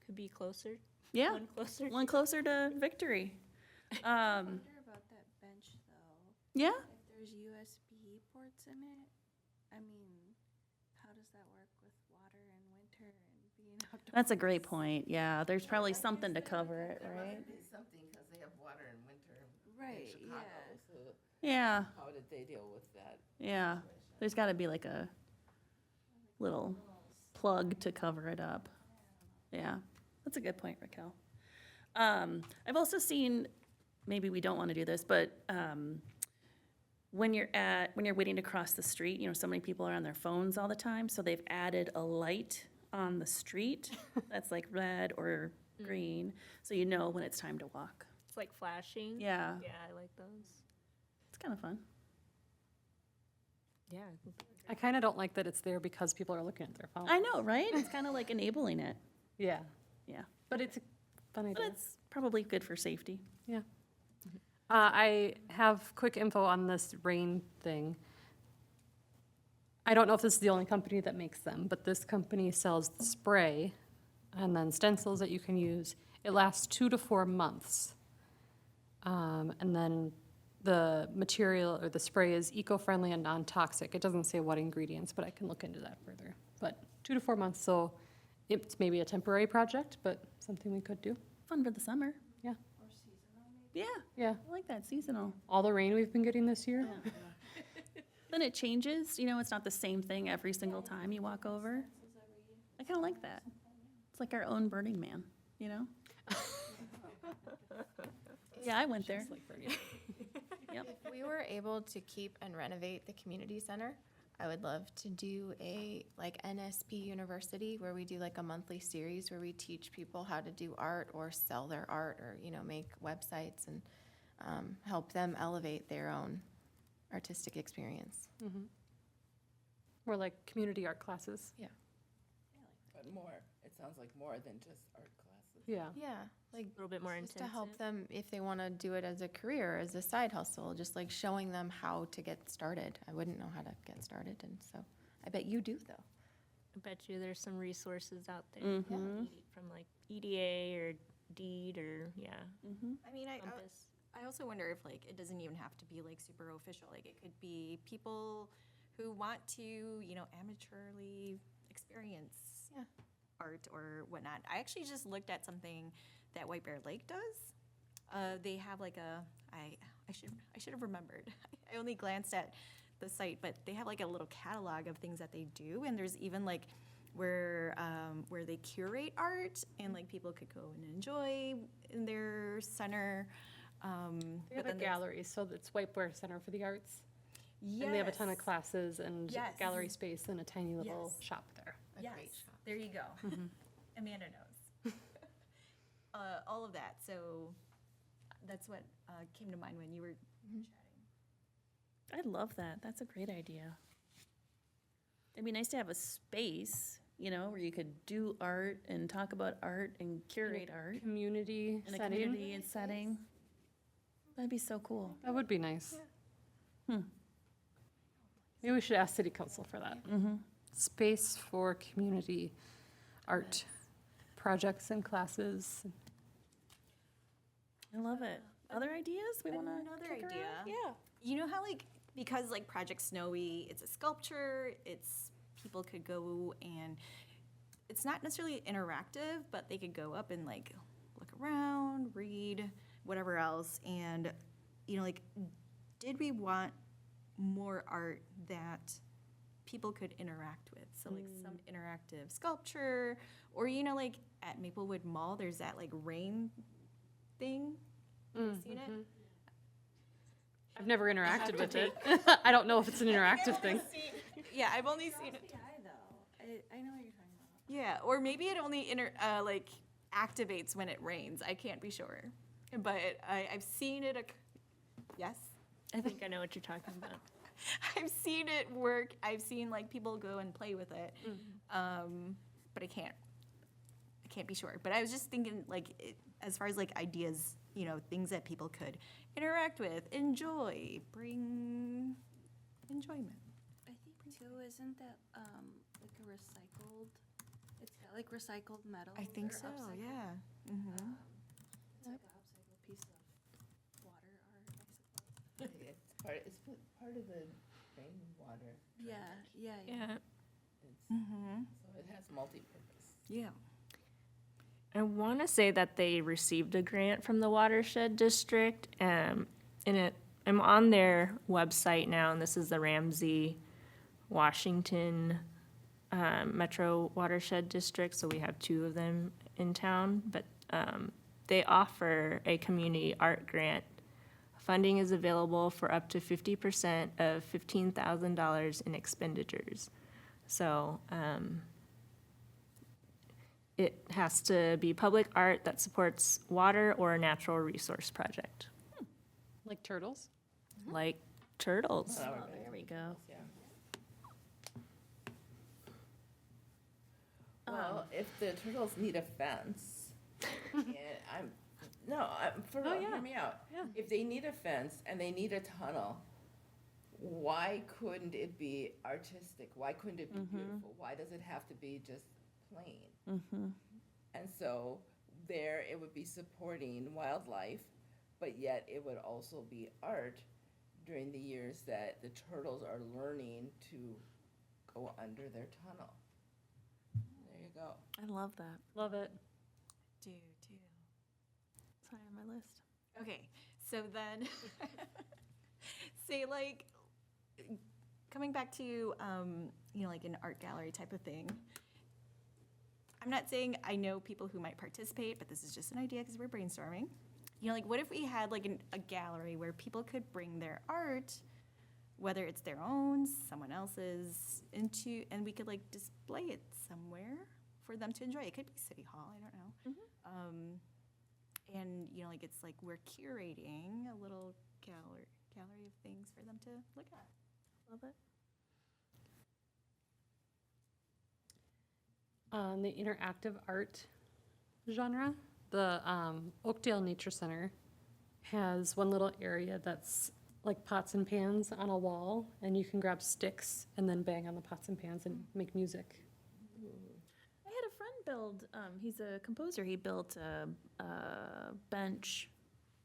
could be closer. Yeah, One closer. one closer to victory. I wonder about that bench though. Yeah, If there's USB ports in it, I mean, how does that work with water in winter and being outdoors? that's a great point. Yeah, there's probably something to cover it, right? It'd be something, because they have water in winter in Right, Chicago, yeah. so Yeah, how did they deal with that? yeah. There's gotta be like a little plug to cover it up. Yeah, that's a good point, Raquel. I've also seen, maybe we don't wanna do this, but, when you're waiting to cross the street, you know, so many people are on their phones all the time, so they've added a light on the street that's like red or green, so you know when it's time to walk. It's like flashing. Yeah, Yeah, I like those. it's kinda fun. Yeah. I kind of don't like that it's there because people are looking at their phone. I know, right? It's kinda like enabling it, Yeah, yeah. but it's a fun But idea. it's probably good for safety. Yeah. I have quick info on this rain thing. I don't know if this is the only company that makes them, but this company sells the spray and then stencils that you can use. It lasts 2 to 4 months. And then the material or the spray is eco-friendly and non-toxic. It doesn't say what ingredients, but I can look into that further. But 2 to 4 months, so it's maybe a temporary project, but something we could do. Fun for the summer. Yeah. Yeah, Yeah, I like that, seasonal. all the rain we've been getting this year. Then it changes, you know, it's not the same thing every single time you walk over. I kinda like that. It's like our own Burning Man, you know? Yeah, I went there. Yep. If we were able to keep and renovate the community center, I would love to do a, like, NSP University, where we do like a monthly series where we teach people how to do art or sell their art, or, you know, make websites and help them elevate their own artistic experience. Or like community art classes. But more, it sounds like more than just art classes. Yeah. Yeah, like, A little bit more just intensive. to help them if they want to do it as a career, as a side hustle, just like showing them how to get started. I wouldn't know how to get started, and so I bet you do, though. I bet you there's some resources out there Mhm. from like EDA or DEED or, yeah, I mean, Compass. I also wonder if like it doesn't even have to be like super official. Like it could be people who want to, you know, amateurly experience Yeah. art or whatnot. I actually just looked at something that White Bear Lake does. They have like I should have remembered. I only glanced at the site, but they have like a little catalog of things that they do, and there's even like where they curate art and like people could go and enjoy in their center. They have but a then there's- gallery, so it's Whitewater Center for the Arts. And they have a ton of Yes. classes and Yes. gallery space and a tiny little Yes. shop there. A Yes, great shop. there you go. Amanda knows. All of that. So that's what came to mind when you were chatting. I love that. That's a great idea. It'd be nice to have a space, you know, where you could do art and talk about art and curate art Community in a setting. community and setting. That'd be so cool. That would be nice. Maybe we should ask city council for that. Space for community art projects and classes. I love it. Other ideas we want to Another idea. Yeah. You know how like because like Project Snowy, it's a sculpture. It's people could go and it's not necessarily interactive, but they could go up and like look around, read, whatever else, and you know like did we want more art that people could interact with? So like some interactive sculpture, or you know like at Maplewood Mall, there's that like rain thing. Have you seen it? I've never interacted with it. I don't know if it's an interactive thing. Yeah, I've only seen it. I know what you're talking about. Yeah, or maybe it only like activates when it rains. I can't be sure, but I've seen it. Yes, I think I know what you're talking about. I've seen it work. I've seen like people go and play with it, but I can't be sure. But I was just thinking, like, as far as like ideas, you know, things that people could interact with, enjoy, bring enjoyment. I think too, isn't that like a recycled? It's got like recycled metal. I think or so. upcycled- Yeah. Mm-hmm. It's like an upcycled piece of water art, I suppose. It's part of the rainwater. Yeah, yeah. Yeah. So it has multi-purpose. Yeah. I want to say that they received a grant from the Watershed District, and I'm on their website now, and this is the Ramsey, Washington Metro Watershed District, so we have 2 of them in town, but they offer a community art grant. Funding is available for up to 50% of $15,000 in expenditures. So, it has to be public art that supports water or a natural resource project, Like turtles? like turtles. Oh, there we go. Yeah. Well, if the turtles need a fence, for real, hear me out. Yeah. If they need a fence and they need a tunnel, why couldn't it be artistic? Why couldn't it be beautiful? Why does it have to be just plain? And so there, it would be supporting wildlife, but yet it would also be art during the years that the turtles are learning to go under their tunnel. There you go. I love that. Love it. Do. It's high on my list. Okay, so then, say like, coming back to, you know, like an art gallery type of thing. I'm not saying I know people who might participate, but this is just an idea because we're brainstorming. You know, like what if we had like a gallery where people could bring their art, whether it's their own, someone else's, and we could like display it somewhere for them to enjoy. It could be City Hall, I don't know. And, you know, like it's like we're curating a little gallery of things for them to look at. Love it. The interactive art genre, the Oakdale Nature Center has one little area that's like pots and pans on a wall, and you can grab sticks and then bang on the pots and pans and make music. I had a friend build, he's a composer, he built a bench.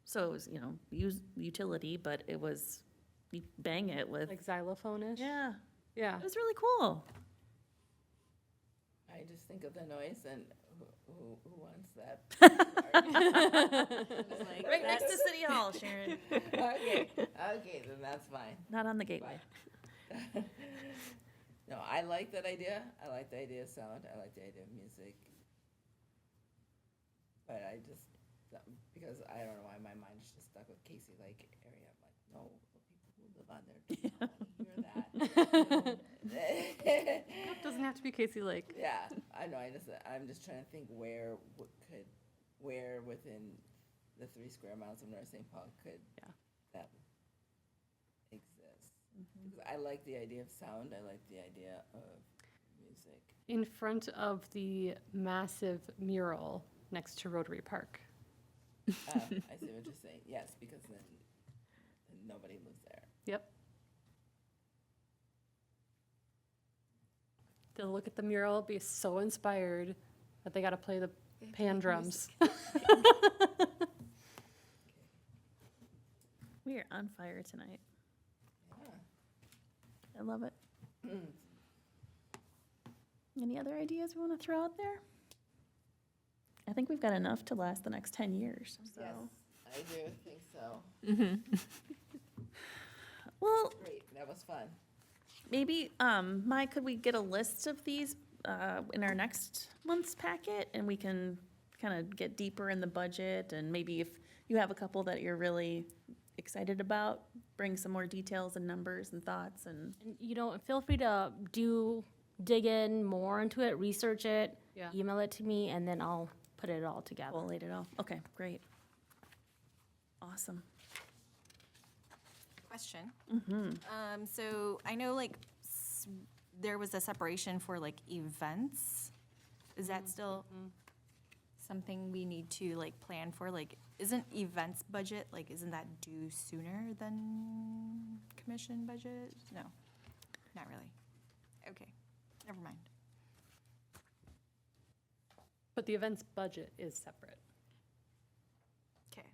So it was, you know, utility, but it was, you bang it with, Like xylophone-ish? yeah, Yeah. it was really cool. I just think of the noise and who wants that? Right next to City Hall, Sharon. Okay, then that's fine. Not on the gateway. No, I like that idea. I like the idea of sound. I like the idea of music. But I just, because I don't know why my mind's just stuck with Casey Lake area. I'm like, no, the people who live on there don't want to hear that. It doesn't have to be Casey Lake. Yeah, I know. I'm just trying to think where within the 3 square miles of North St. Paul could that exist. Because I like the idea of sound. I like the idea of music. In front of the massive mural next to Rotary Park. I see what you're saying. Yes, because then nobody lives there. Yep. They'll look at the mural, be so inspired that they got to play the pan drums. We are on fire tonight. Yeah. I love it. Any other ideas we want to throw out there? I think we've got enough to last the next 10 years, so. Yes, I do think so. Well, Great, that was fun. maybe, Mike, could we get a list of these in our next month's packet? And we can kind of get deeper in the budget, and maybe if you have a couple that you're really excited about? Bring some more details and numbers and thoughts and, And, you know, feel free to dig in more into it, research it, Yeah. email it to me, and then I'll put it all together. collate it all. Okay, great. Awesome. Question. So I know like there was a separation for like events. Is that still something we need to like plan for? Like, isn't events budget, like, isn't that due sooner than commission budget? No, not really. Okay, never mind. But the events budget is separate. Okay.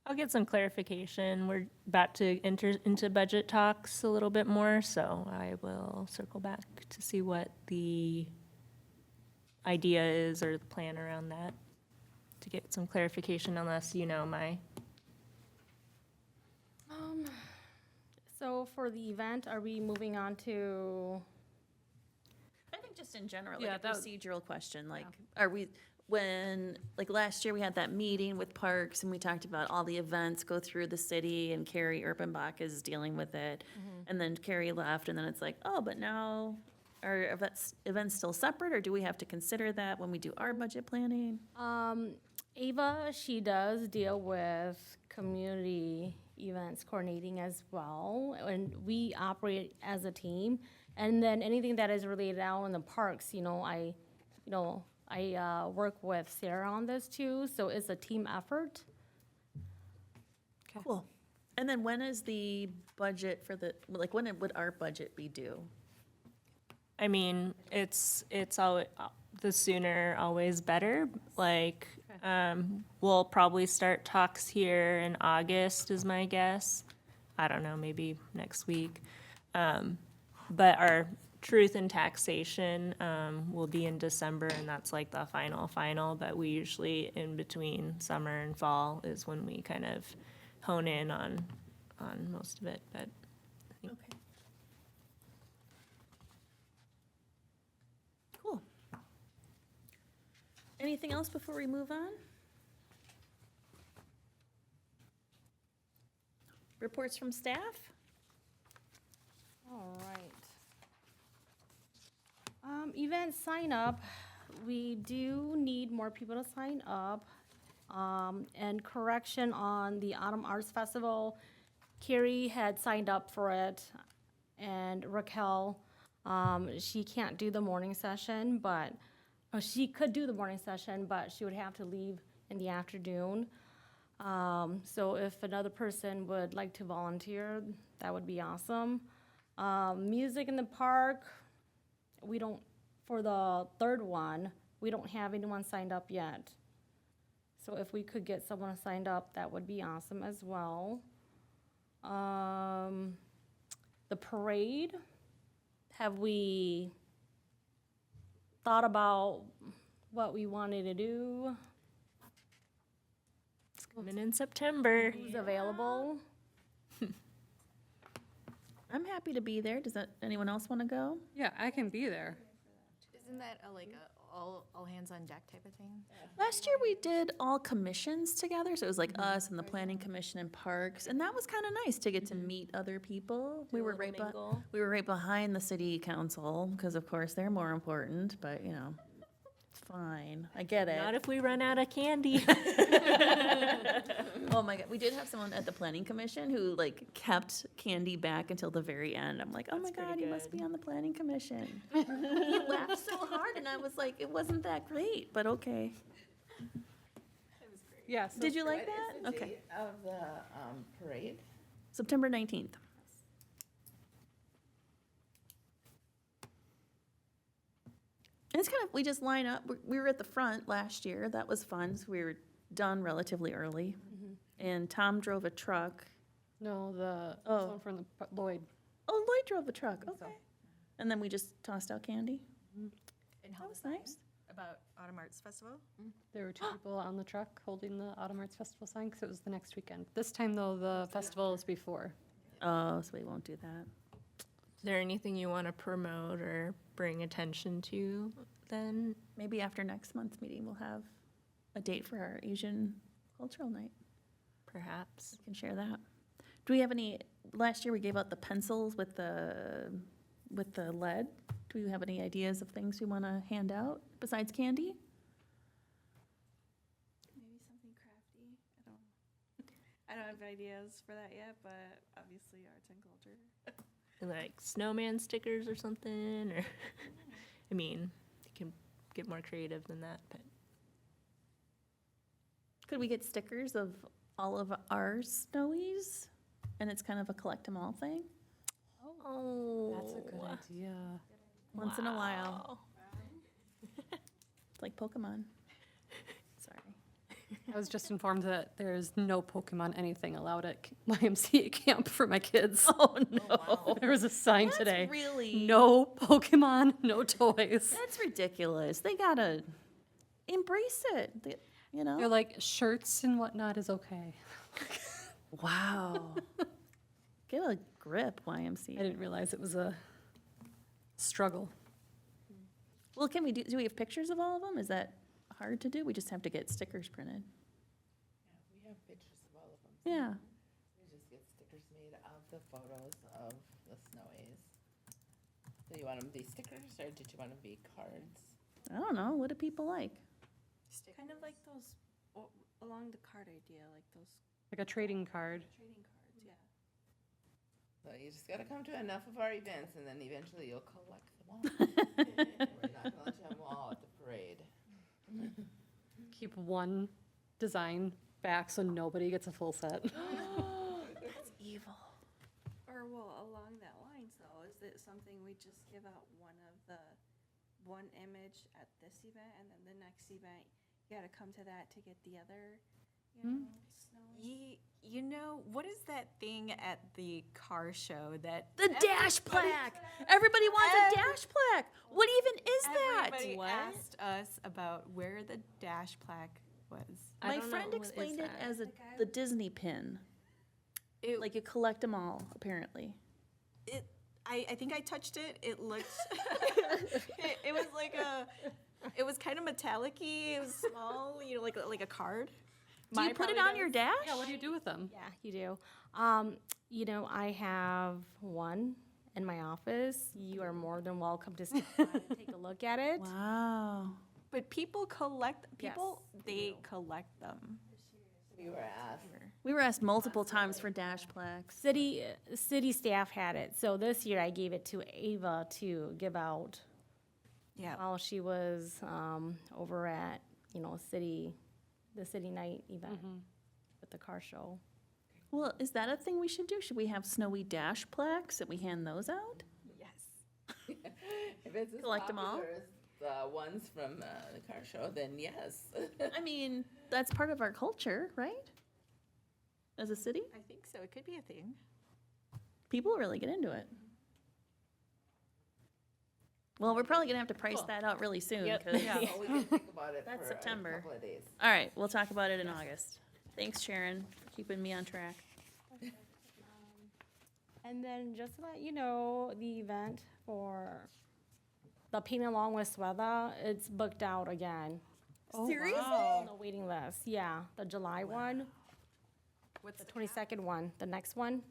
I'll get some clarification. We're about to enter into budget talks a little bit more, so I will circle back to see what the idea is or the plan around that, to get some clarification unless you know my, So for the event, are we moving on to, I think just in general, Yeah, like a that- procedural question, like, are we, when, like last year, we had that meeting with Parks and we talked about all the events go through the city and Carrie Urbanbach is dealing with it. And then Carrie left and then it's like, oh, but now are events still separate or do we have to consider that when we do our budget planning? Ava, she does deal with community events coordinating as well, and we operate as a team. And then anything that is related out in the parks, I work with Sarah on this too, so it's a team effort. Cool. And then when is the budget for like, when would our budget be due? I mean, it's always, the sooner always better. Like, we'll probably start talks here in August is my guess. I don't know, maybe next week. But our truth and taxation, will be in December and that's like the final, but we usually in between summer and fall is when we kind of hone in on most of it, but Okay. Cool. Anything else before we move on? Reports from staff? All right. Event sign up, we do need more people to sign up. And correction on the Autumn Arts Festival, Carrie had signed up for it, and Raquel, she can't do the morning session, but, she could do the morning session, but she would have to leave in the afternoon. So if another person would like to volunteer, that would be awesome. Music in the park, we don't, for the third one, we don't have anyone signed up yet. So if we could get someone signed up, that would be awesome as well. The parade, have we thought about what we wanted to do? it's coming in September. Who's available? I'm happy to be there. Does anyone else want to go? Yeah, I can be there. Isn't that like a all hands on deck type of thing? Last year, we did all commissions together, so it was like us and the planning commission and parks, and that was kind of nice to get to meet other people. We were right behind the city council, because of course, they're more important, but, it's fine. I get it. Not if we run out of candy. Oh my God, we did have someone at the planning commission who like kept candy back until the very end. I'm like, oh my That's pretty God, you must good. be on the planning commission. He laughed so hard and I was like, it wasn't that great, but okay. Yeah, so Did you like What is that? the Okay. date of the parade? September 19th. And it's kind of, we just line up, we were at the front last year, that was fun, so we were done relatively early. And Tom drove a truck. No, the Oh. one from the Lloyd. Oh, Lloyd drove the truck, okay. And then we just tossed out candy. And That was nice. About Autumn Arts Festival? There were two people on the truck holding the Autumn Arts Festival sign because it was the next weekend. This time, though, the festival is before. Oh, so we won't do that. Is there anything you want to promote or bring attention to then? Maybe after next month's meeting, we'll have a date for our Asian cultural night. perhaps. Can share that. Do we have any, last year we gave out the pencils with the lead. Do we have any ideas of things we want to hand out besides candy? Maybe something crafty. I don't have ideas for that yet, but obviously arts and culture. Like snowman stickers or something, or, I mean, you can get more creative than that, but. Could we get stickers of all of our snowies? And it's kind of a collect 'em all thing? Oh. That's a good idea. Once in a while. It's like Pokemon. Sorry. I was just informed that there's no Pokemon anything allowed at YMCA camp for my kids. Oh, no. There was a sign today. That's really. No Pokemon, no toys. That's ridiculous. They gotta embrace it, you know? They're like, shirts and whatnot is okay. Wow. Get a grip, I YMCA. didn't realize it was a struggle. Well, can we do we have pictures of all of them? Is that hard to do? We just have to get stickers printed. We have pictures of all of them. Yeah. We just get stickers made of the photos of the snowies. Do you want them to be stickers or did you want them to be cards? I don't know. What do people like? Kind of like those, along the card idea, like those Like a trading card. trading cards, yeah. So you just gotta come to enough of our events and then eventually you'll collect them all. We're not gonna let you have them all at the parade. Keep one design back so nobody gets a full set. That's evil. Or well, along that lines though, is it something we just give out one image at this event and then the next event, you gotta come to that to get the other, you know, snowy? You know, what is that thing at the car show that The dash plaque. Everybody wants a dash plaque. What even is that? everybody What? asked us about where the dash plaque was? I My don't know, friend what is explained it that? as the Disney pin. It, Like you collect them all, apparently. I think I touched it. It looked, it was like it was kind of metallic-y. It was small, you know, like a card. Do you Mine put it probably on your does. dash? Yeah, what do you do with them? Yeah, you do. You know, I have one in my office. You are more than welcome to stop by and take a look at it. Wow. But people they collect them. We were asked. We were asked multiple times for dash plaques. City staff had it, so this year I gave it to Ava to give out Yeah. while she was over at, you know, the city night event at the car show. Well, is that a thing we should do? Should we have snowy dash plaques and we hand those out? Yes. If it's as Collect 'em all? popular as the ones from the car show, then yes. I mean, that's part of our culture, right? As a city, I think so. It could be a thing. people really get into it. Well, we're probably gonna have to price that out really soon. Yep. 'Cause- Well, we can think about it That's for September. a couple of days. All right, we'll talk about it in August. Thanks, Sharon, for keeping me on track. And then just to let you know, the event for the Paint Along with Swetha, it's booked out again. Seriously? On the waiting list, yeah, the July one. What's the 22nd one, the next one?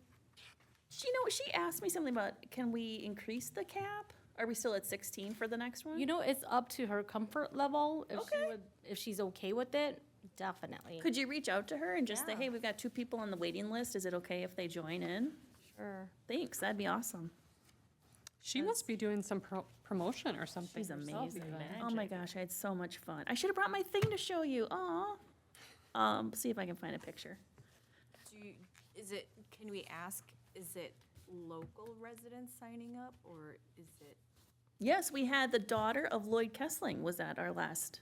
She asked me something about, can we increase the cap? Are we still at 16 for the next one? You know, it's up to her comfort level. Okay. If she's okay with it, definitely. Could you reach out to her and just say, Yeah. hey, we've got 2 people on the waiting list. Is it okay if they join in? Sure. Thanks, that'd be awesome. She must be doing some promotion or something. She's herself amazing. even. Oh my gosh, I had so much fun. I should have brought my thing to show you. Aw. See if I can find a picture. Can we ask, is it local residents signing up or is it? Yes, we had the daughter of Lloyd Kessling was at our last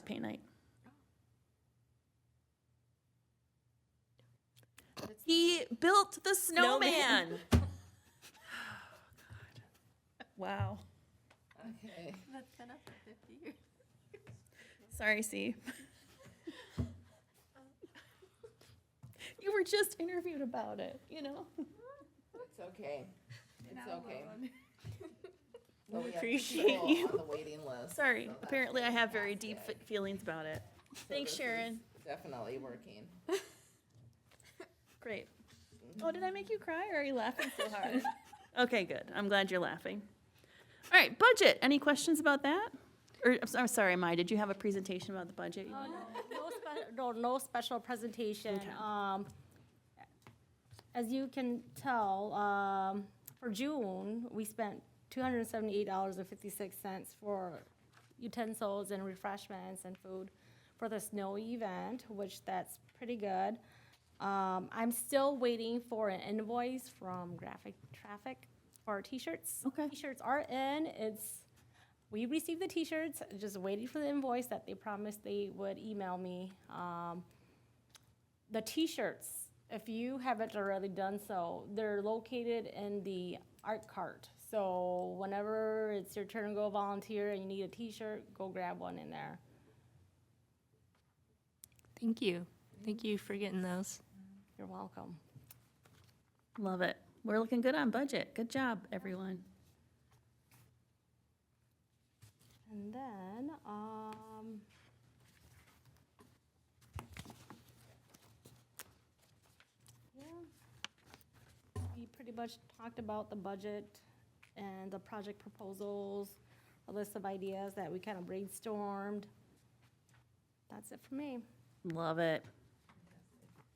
paint night. He built the snowman. Wow. Okay. That's been up for 50 years. Sorry, C. You were just interviewed about it, you know? It's okay. It's okay. So we have appreciate people you. on the waiting list. Sorry, so that's apparently I have very fantastic. deep feelings about it. Thanks, this Sharon. definitely working. Great. Oh, did I make you cry, or are you laughing so hard? Okay, good. I'm glad you're laughing. All right, budget. Any questions about that? Or, I'm sorry, Mai, did you have a presentation about the budget? No special presentation. As you can tell, for June, we spent $278.56 for utensils and refreshments and food for the snowy event, which that's pretty good. I'm still waiting for an invoice from Graphic Traffic for t-shirts. Okay. T-shirts are in. We received the t-shirts, just waiting for the invoice that they promised they would email me. The t-shirts, if you haven't already done so, they're located in the art cart. So whenever it's your turn to go volunteer and you need a t-shirt, go grab one in there. Thank you. Thank you for getting those. You're welcome. Love it. We're looking good on budget. Good job, everyone. And then, yeah, we pretty much talked about the budget and the project proposals, a list of ideas that we kind of brainstormed. That's it for me. Love it.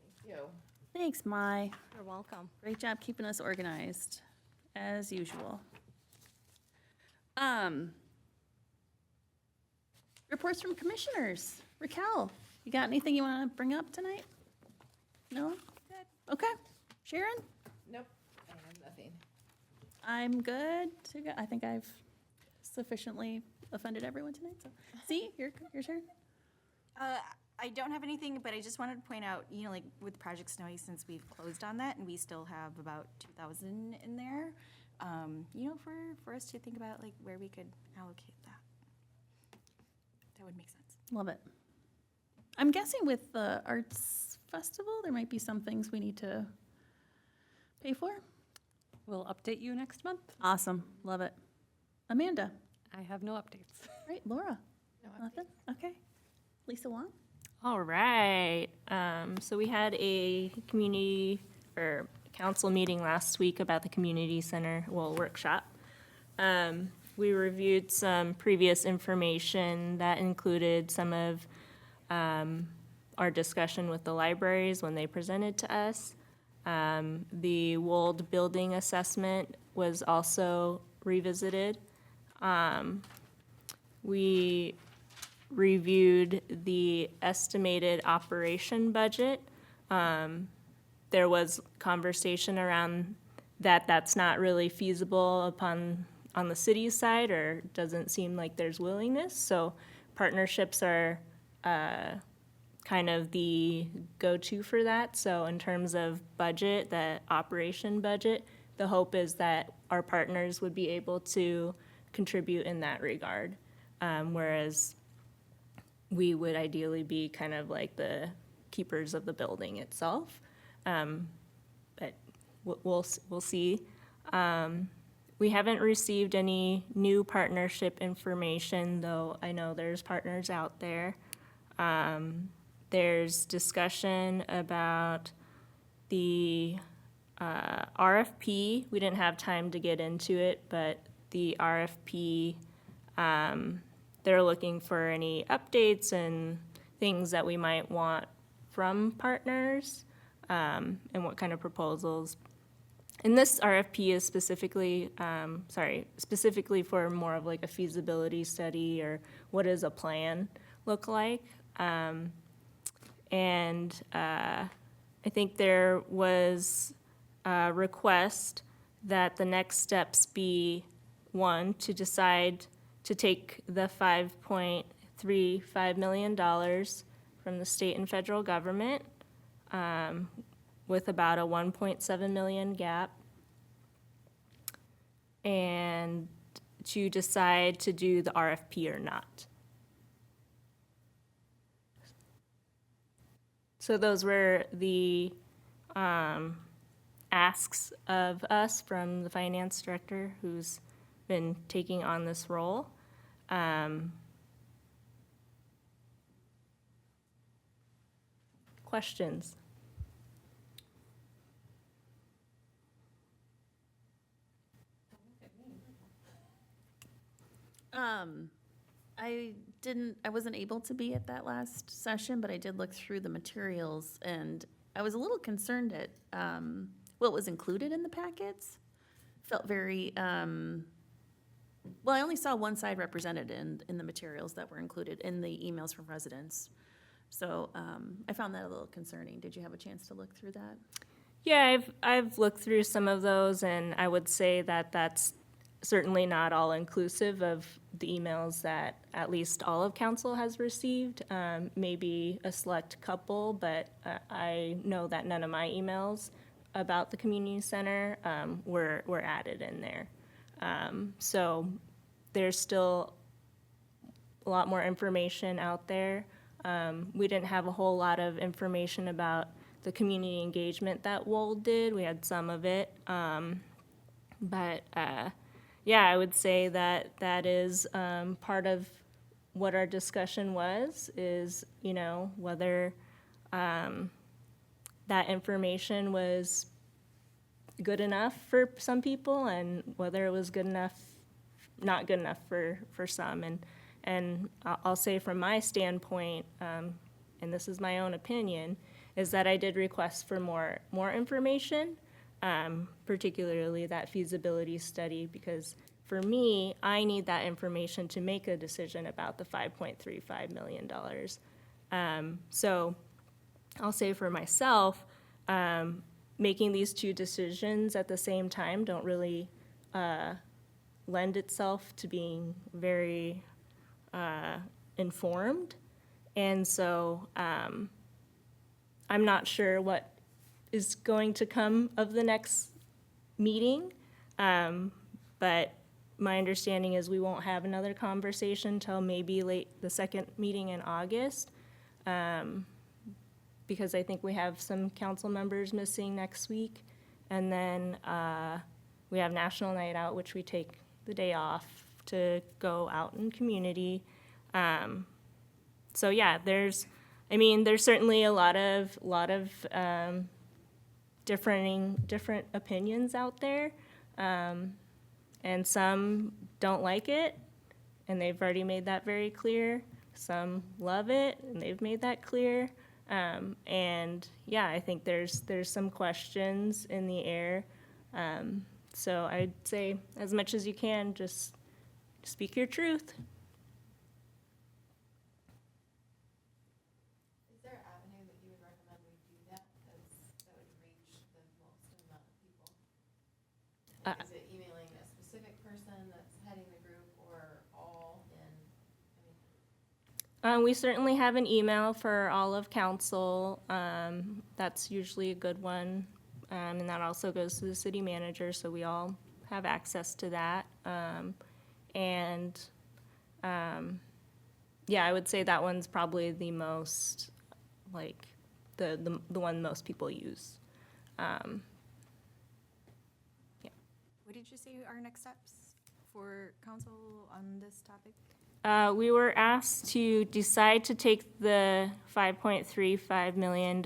Thank you. Thanks, Mai. You're welcome. Great job keeping us organized, as usual. Reports from commissioners. Raquel, you got anything you want to bring up tonight? No? Okay. Sharon? Nope, I have nothing. I'm good to go. I think I've sufficiently offended everyone tonight, so. See, your turn. I don't have anything, but I just wanted to point out, like with Project Snowy, since we've closed on that and we still have about 2,000 in there, for us to think about like where we could allocate that. That would make sense. Love it. I'm guessing with the Arts Festival, there might be some things we need to pay for. We'll update you next month. Awesome. Love it. Amanda? I have no updates. Right, Laura? No Nothing? Okay. Lisa Wong? All right. So we had a community or council meeting last week about the community center, workshop. We reviewed some previous information that included some of our discussion with the libraries when they presented to us. The Wold building assessment was also revisited. We reviewed the estimated operation budget. There was conversation around that's not really feasible on the city's side, or doesn't seem like there's willingness. So partnerships are kind of the go-to for that. So in terms of budget, the operation budget, the hope is that our partners would be able to contribute in that regard. Whereas we would ideally be kind of like the keepers of the building itself. But we'll see. We haven't received any new partnership information, though I know there's partners out there. There's discussion about the RFP. We didn't have time to get into it, but the RFP, they're looking for any updates and things that we might want from partners, and what kind of proposals. And this RFP is specifically for more of like a feasibility study, or what does a plan look like? And I think there was a request that the next steps be, one, to decide to take the $5.35 million from the state and federal government, with about a 1.7 million gap, and to decide to do the RFP or not. So those were the asks of us from the finance director, who's been taking on this role. questions. I wasn't able to be at that last session, but I did look through the materials, and I was a little concerned at, what was included in the packets. Felt very, well, I only saw one side represented in the materials that were included in the emails from residents. So, I found that a little concerning. Did you have a chance to look through that? Yeah, I've looked through some of those, and I would say that that's certainly not all inclusive of the emails that at least all of council has received. Maybe a select couple, but I know that none of my emails about the community center were added in there. So there's still a lot more information out there. We didn't have a whole lot of information about the community engagement that Wold did. We had some of it. But yeah, I would say that that is part of what our discussion was, is, you know, whether that information was good enough for some people and whether it was good enough, not good enough for some. And I'll say from my standpoint, and this is my own opinion, is that I did request for more information, particularly that feasibility study, because for me, I need that information to make a decision about the $5.35 million. So I'll say for myself, making these two decisions at the same time don't really lend itself to being very informed. And so I'm not sure what is going to come of the next meeting, but my understanding is we won't have another conversation till maybe the second meeting in August, because I think we have some council members missing next week. And then we have National Night Out, which we take the day off to go out in community. So yeah, there's certainly a lot of different opinions out there. And some don't like it, and they've already made that very clear. Some love it, and they've made that clear. And yeah, I think there's some questions in the air. So I'd say, as much as you can, just speak your truth. Is there an avenue that you would recommend we do that, because that would reach the most amount of people? Like, is it emailing a specific person that's heading the group, or all in? We certainly have an email for all of council. That's usually a good one. And that also goes to the city manager, so we all have access to that. Yeah, I would say that one's probably the most, like, the one most people use. What did you say are next steps for council on this topic? We were asked to decide to take the $5.35 million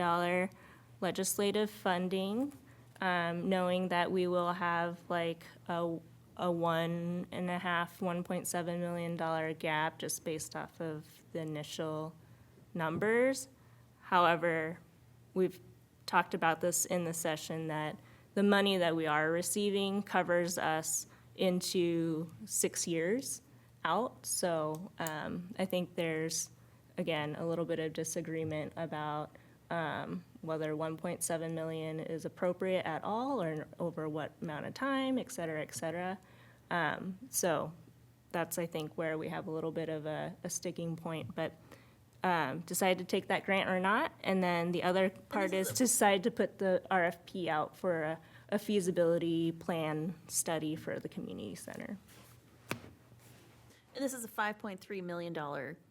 legislative funding, knowing that we will have like a $1.7 million gap just based off of the initial numbers. However, we've talked about this in the session, that the money that we are receiving covers us into 6 years out. So I think there's, again, a little bit of disagreement about whether 1.7 million is appropriate at all, or over what amount of time, et cetera, et cetera. So that's, I think, where we have a little bit of a sticking point, but decide to take that grant or not. And then the other part is decide to put the RFP out for a feasibility plan study for the community center. And this is a $5.3 million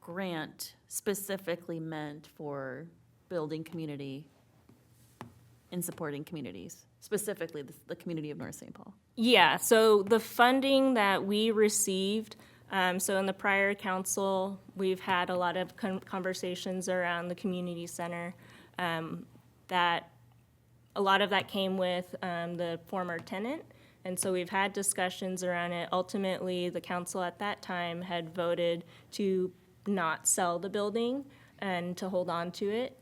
grant specifically meant for building community and supporting communities, specifically the community of North St. Paul. Yeah, so the funding that we received, so in the prior council, we've had a lot of conversations around the community center. that a lot of that came with the former tenant, and so we've had discussions around it. Ultimately, the council at that time had voted to not sell the building and to hold on to it.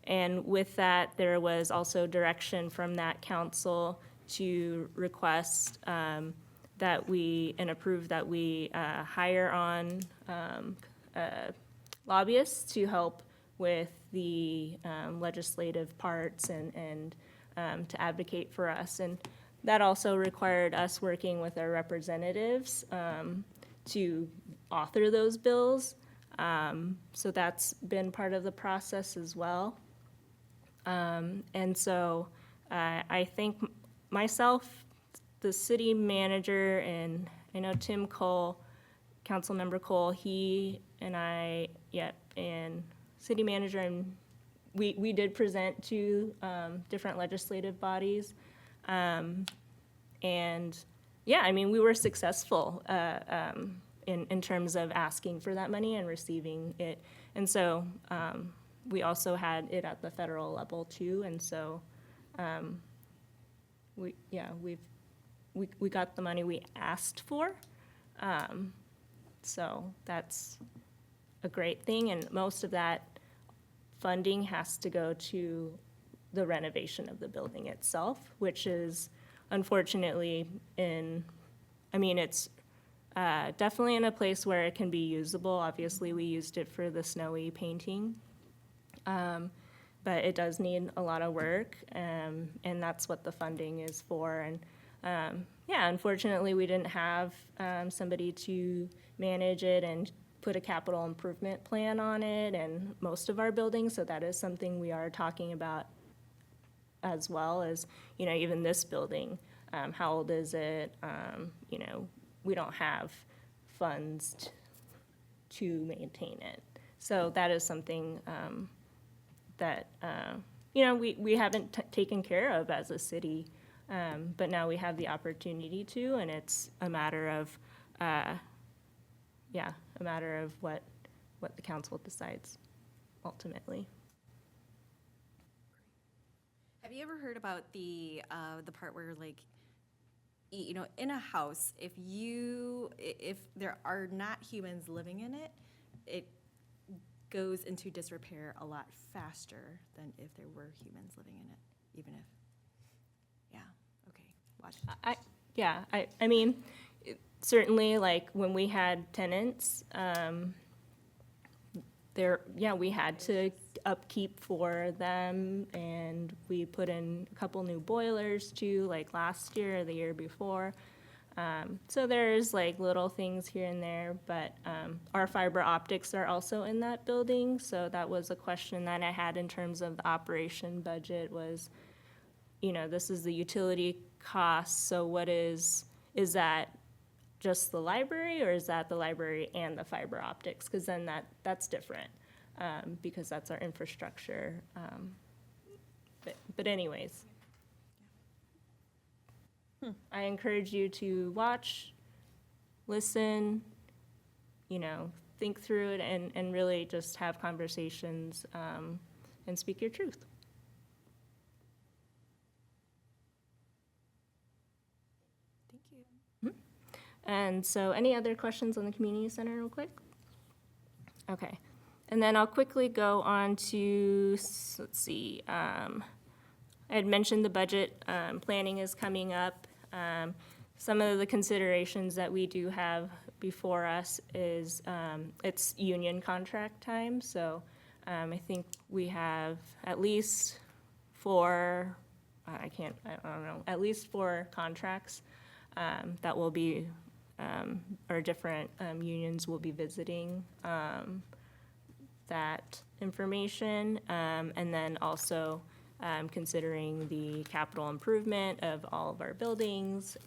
And with that, there was also direction from that council to request that we, and approve that we hire on lobbyists to help with the legislative parts and to advocate for us. And that also required us working with our representatives to author those bills. So that's been part of the process as well. And so I think myself, the city manager, and I know Tim Cole, Councilmember Cole, he and I, and city manager, and we did present to different legislative bodies. And yeah, I mean, we were successful in terms of asking for that money and receiving it. And so we also had it at the federal level too. And so we got the money we asked for. So that's a great thing. And most of that funding has to go to the renovation of the building itself, which is unfortunately it's definitely in a place where it can be usable. Obviously, we used it for the snowy painting. But it does need a lot of work, and that's what the funding is for. And unfortunately, we didn't have somebody to manage it and put a capital improvement plan on it and most of our buildings, so that is something we are talking about, as well as, even this building. How old is it? We don't have funds to maintain it. So that is something that, we haven't taken care of as a city, but now we have the opportunity to, and it's a matter of, what the council decides ultimately. Have you ever heard about the part where, like, in a house, if there are not humans living in it, it goes into disrepair a lot faster than if there were humans living in it, even if, watch. I mean, certainly, like, when we had tenants, we had to upkeep for them, and we put in a couple new boilers too, like last year or the year before. So there's like little things here and there, but our fiber optics are also in that building, so that was a question that I had in terms of the operation budget was, this is the utility cost, so what is that just the library, or is that the library and the fiber optics? Because then that's different, because that's our infrastructure. But anyways, I encourage you to watch, listen, think through it, and really just have conversations and speak your truth. Thank you. And so any other questions on the community center real quick? Okay. And then I'll quickly go on to, let's see, I had mentioned the budget planning is coming up. Some of the considerations that we do have before us is it's union contract time. So I think we have at least at least four contracts that will be, or different unions will be visiting that information, and then also considering the capital improvement of all of our buildings,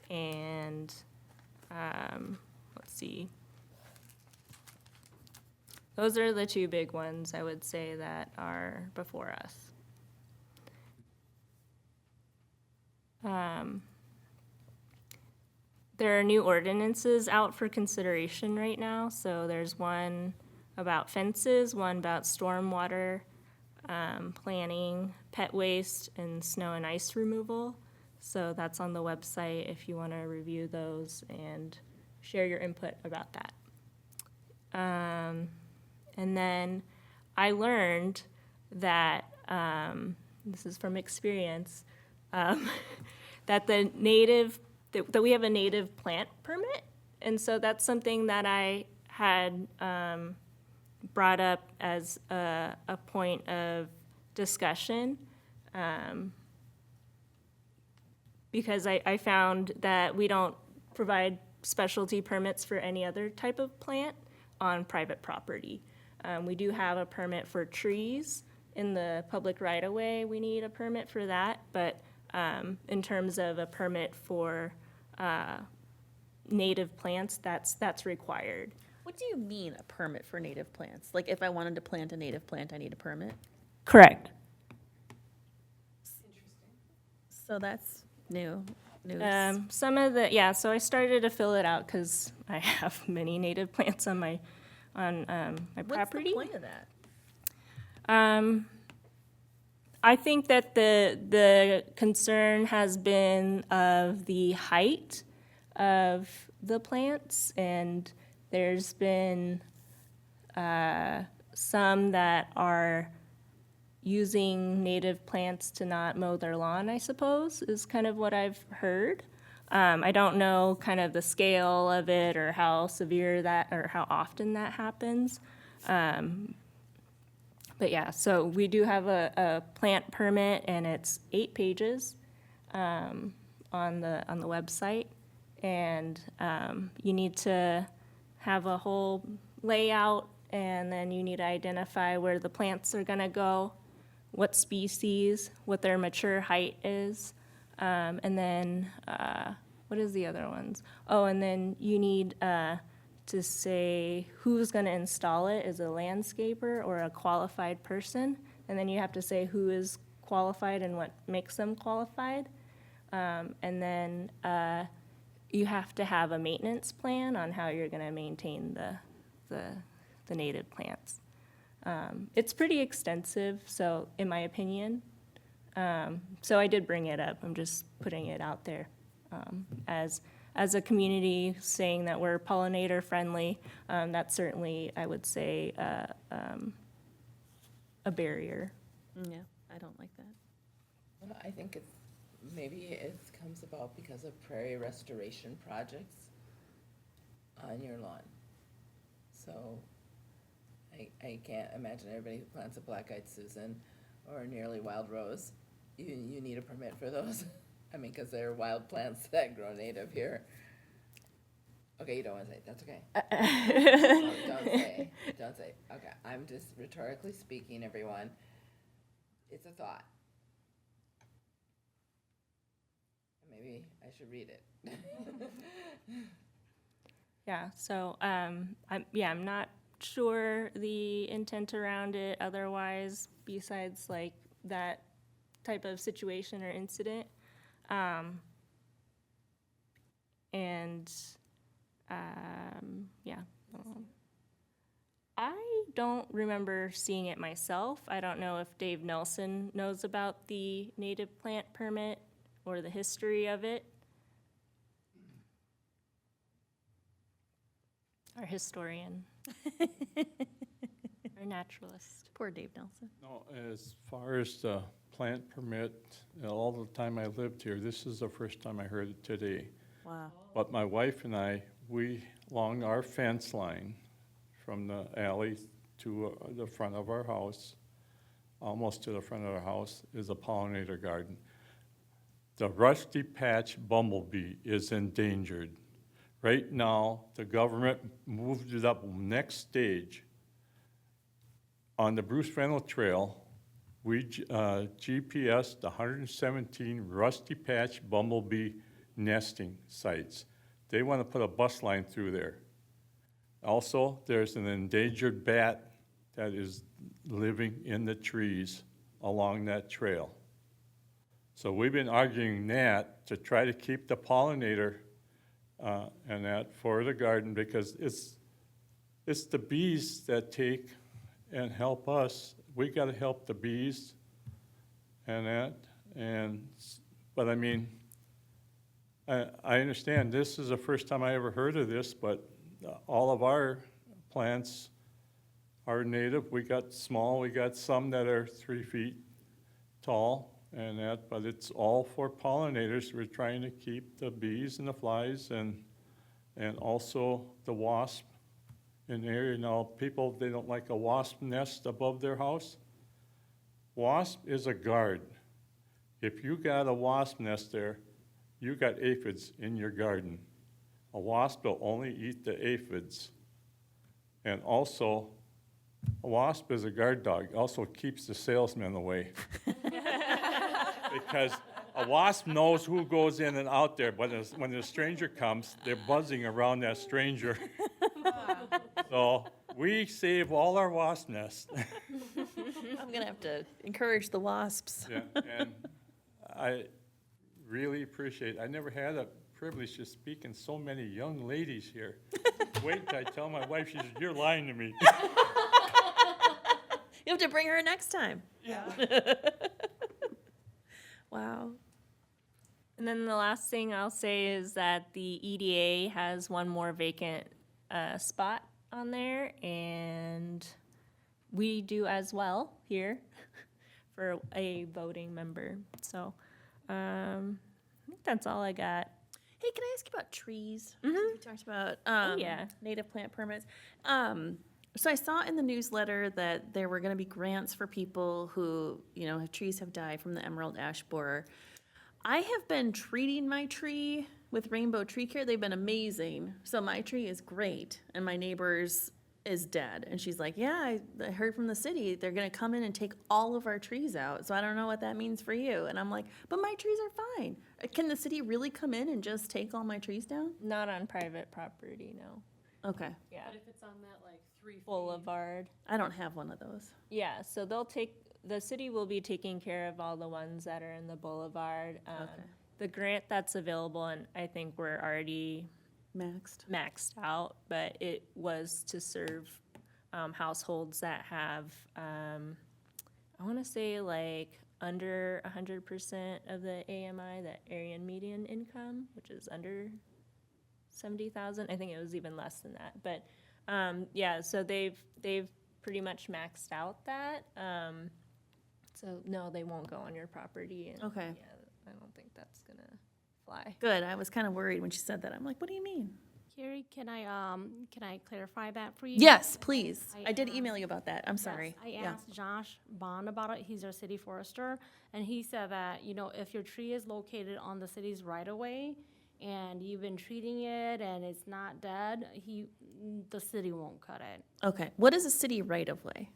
and let's see. Those are the two big ones I would say that are before us. There are new ordinances out for consideration right now. So there's one about fences, one about stormwater planning, pet waste, and snow and ice removal. So that's on the website if you want to review those and share your input about that. And then I learned that, this is from experience, that that we have a native plant permit. And so that's something that I had brought up as a point of discussion, because I found that we don't provide specialty permits for any other type of plant on private property. We do have a permit for trees in the public right-of-way. We need a permit for that, but in terms of a permit for native plants, that's required. What do you mean, a permit for native plants? Like, if I wanted to plant a native plant, I need a permit? Correct. So that's news. Some of the, so I started to fill it out because I have many native plants on my property. What's the point of that? I think that the concern has been of the height of the plants, and there's been some that are using native plants to not mow their lawn, I suppose, is kind of what I've heard. I don't know kind of the scale of it or how severe that, or how often that happens. But yeah, so we do have a plant permit, and it's 8 pages on the website. And you need to have a whole layout, and then you need to identify where the plants are gonna go, what species, what their mature height is, and then, what is the other ones? Oh, and then you need to say who's gonna install it, is a landscaper or a qualified person, and then you have to say who is qualified and what makes them qualified. And then you have to have a maintenance plan on how you're gonna maintain the native plants. It's pretty extensive, so, in my opinion. So I did bring it up, I'm just putting it out there, as a community, saying that we're pollinator friendly. That's certainly, I would say, a barrier. Yeah, I don't like that. Well, I think maybe it comes about because of prairie restoration projects on your lawn. So I can't imagine everybody who plants a black-eyed Susan or a nearly wild rose, you need a permit for those. I mean, because they're wild plants that grow native here. Okay, you don't want to say, that's okay. Don't say. Okay, I'm just rhetorically speaking, everyone. It's a thought. Maybe I should read it. Yeah, so, I'm not sure the intent around it otherwise, besides like that type of situation or incident. I don't remember seeing it myself. I don't know if Dave Nelson knows about the native plant permit or the history of it. Our historian, our naturalist. Poor Dave Nelson. No, as far as the plant permit, all the time I lived here, this is the first time I heard it today. Wow. But my wife and I, along our fence line, from the alley to the front of our house, almost to the front of our house, is a pollinator garden. The rusty patch bumblebee is endangered. Right now, the government moved it up next stage. On the Bruce Reynolds Trail, we GPSed 117 rusty patch bumblebee nesting sites. They want to put a bus line through there. Also, there's an endangered bat that is living in the trees along that trail. So we've been arguing that to try to keep the pollinator and that for the garden, because it's the bees that take and help us. We gotta help the bees and that, but I mean, I understand this is the first time I ever heard of this, but all of our plants are native. We got small, we got some that are 3 feet tall and that, but it's all for pollinators. We're trying to keep the bees and the flies and also the wasp in there. You know, people, they don't like a wasp nest above their house. Wasp is a guard. If you got a wasp nest there, you got aphids in your garden. A wasp will only eat the aphids. And also, a wasp is a guard dog, also keeps the salesman away. Because a wasp knows who goes in and out there, but when a stranger comes, they're buzzing around that stranger. So we save all our wasp nests. I'm gonna have to encourage the wasps. Yeah, and I really appreciate, I never had a privilege to speak in so many young ladies here. Wait till I tell my wife, she says, "You're lying to me." You have to bring her next time. Yeah. Wow. And then the last thing I'll say is that the EDA has one more vacant spot on there, and we do as well here for a voting member. So I think that's all I got. Hey, can I ask you about trees? We talked about yeah. native plant permits. So I saw in the newsletter that there were going to be grants for people who, you know, trees have died from the emerald ash borer. I have been treating my tree with Rainbow Tree Care. They've been amazing. So my tree is great, and my neighbor's is dead. And she's like, yeah, I heard from the city they're going to come in and take all of our trees out. So I don't know what that means for you. And I'm like, but my trees are fine. Can the city really come in and just take all my trees down? Not on private property, no. Okay. Yeah. But if it's on that like 3 feet. Boulevard. I don't have one of those. Yeah, so the city will be taking care of all the ones that are in the boulevard. Okay. The grant that's available, and I think we're already maxed out, but it was to serve households that have, I want to say like under 100% of the AMI, the Aryan median income, which is under 70,000. I think it was even less than that, but yeah, so they've pretty much maxed out that. So no, they won't go on your property. And Okay. Yeah, I don't think that's gonna fly. Good. I was kind of worried when she said that. I'm like, what do you mean? Carrie, can I clarify that for you? Yes, please. I I did asked- email you about that. I'm sorry. Yes, I Yeah. asked Josh Bond about it. He's our city forester, and he said that, you know, if your tree is located on the city's right of way and you've been treating it and it's not dead, the city won't cut it. Okay. What is a city right of way?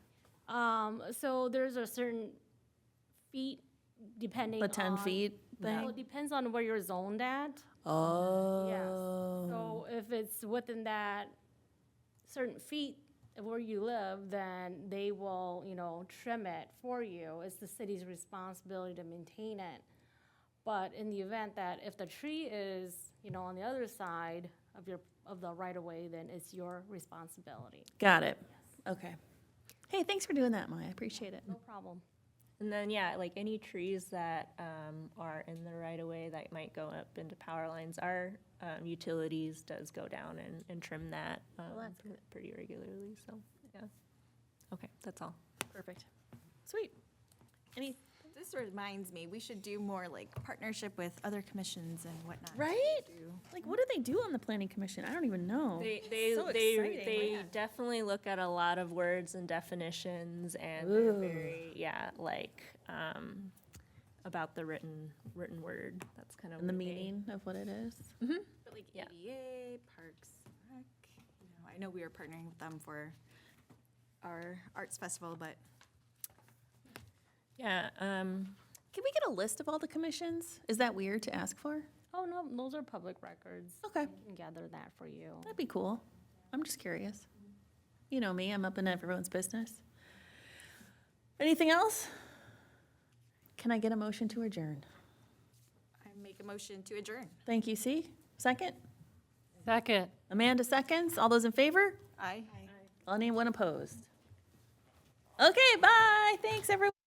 So there's a certain feet depending The 10 on- feet Well, thing? it depends on where you're zoned at. Oh. So if it's within that certain feet of where you live, then they will, you know, trim it for you. It's the city's responsibility to maintain it. But in the event that if the tree is, you know, on the other side of the right of way, then it's your responsibility. Got it. Okay. Hey, thanks for doing that, Maya. I appreciate it. No problem. And then, yeah, like any trees that are in the right of way that might go up into power lines, our utilities does go down and trim that pretty regularly, so, yeah. Okay, that's all. Perfect. Sweet. Any, This reminds me, we should do more like partnership with other commissions and whatnot. right? Do- Like, what do they do on the planning commission? I don't even know. They So exciting, they man. definitely look at a lot of words and definitions, and they're Ooh. very, yeah, like, about the written word, that's kind of And the what they- meaning of what it is. But like Yeah. EDA, Parks, Rec, you know, I know we were partnering with them for our arts festival, but Yeah, Can we get a list of all the commissions? Is that weird to ask for? Oh, no, those are public records. Okay. I can gather that for you. That'd be cool. I'm just curious. You know me, I'm up in everyone's business. Anything else? Can I get a motion to adjourn? I make a motion to adjourn. Thank you, C. Second? Second. Amanda seconds. All those in favor? Aye. Anyone opposed? Okay, bye. Thanks, everyone.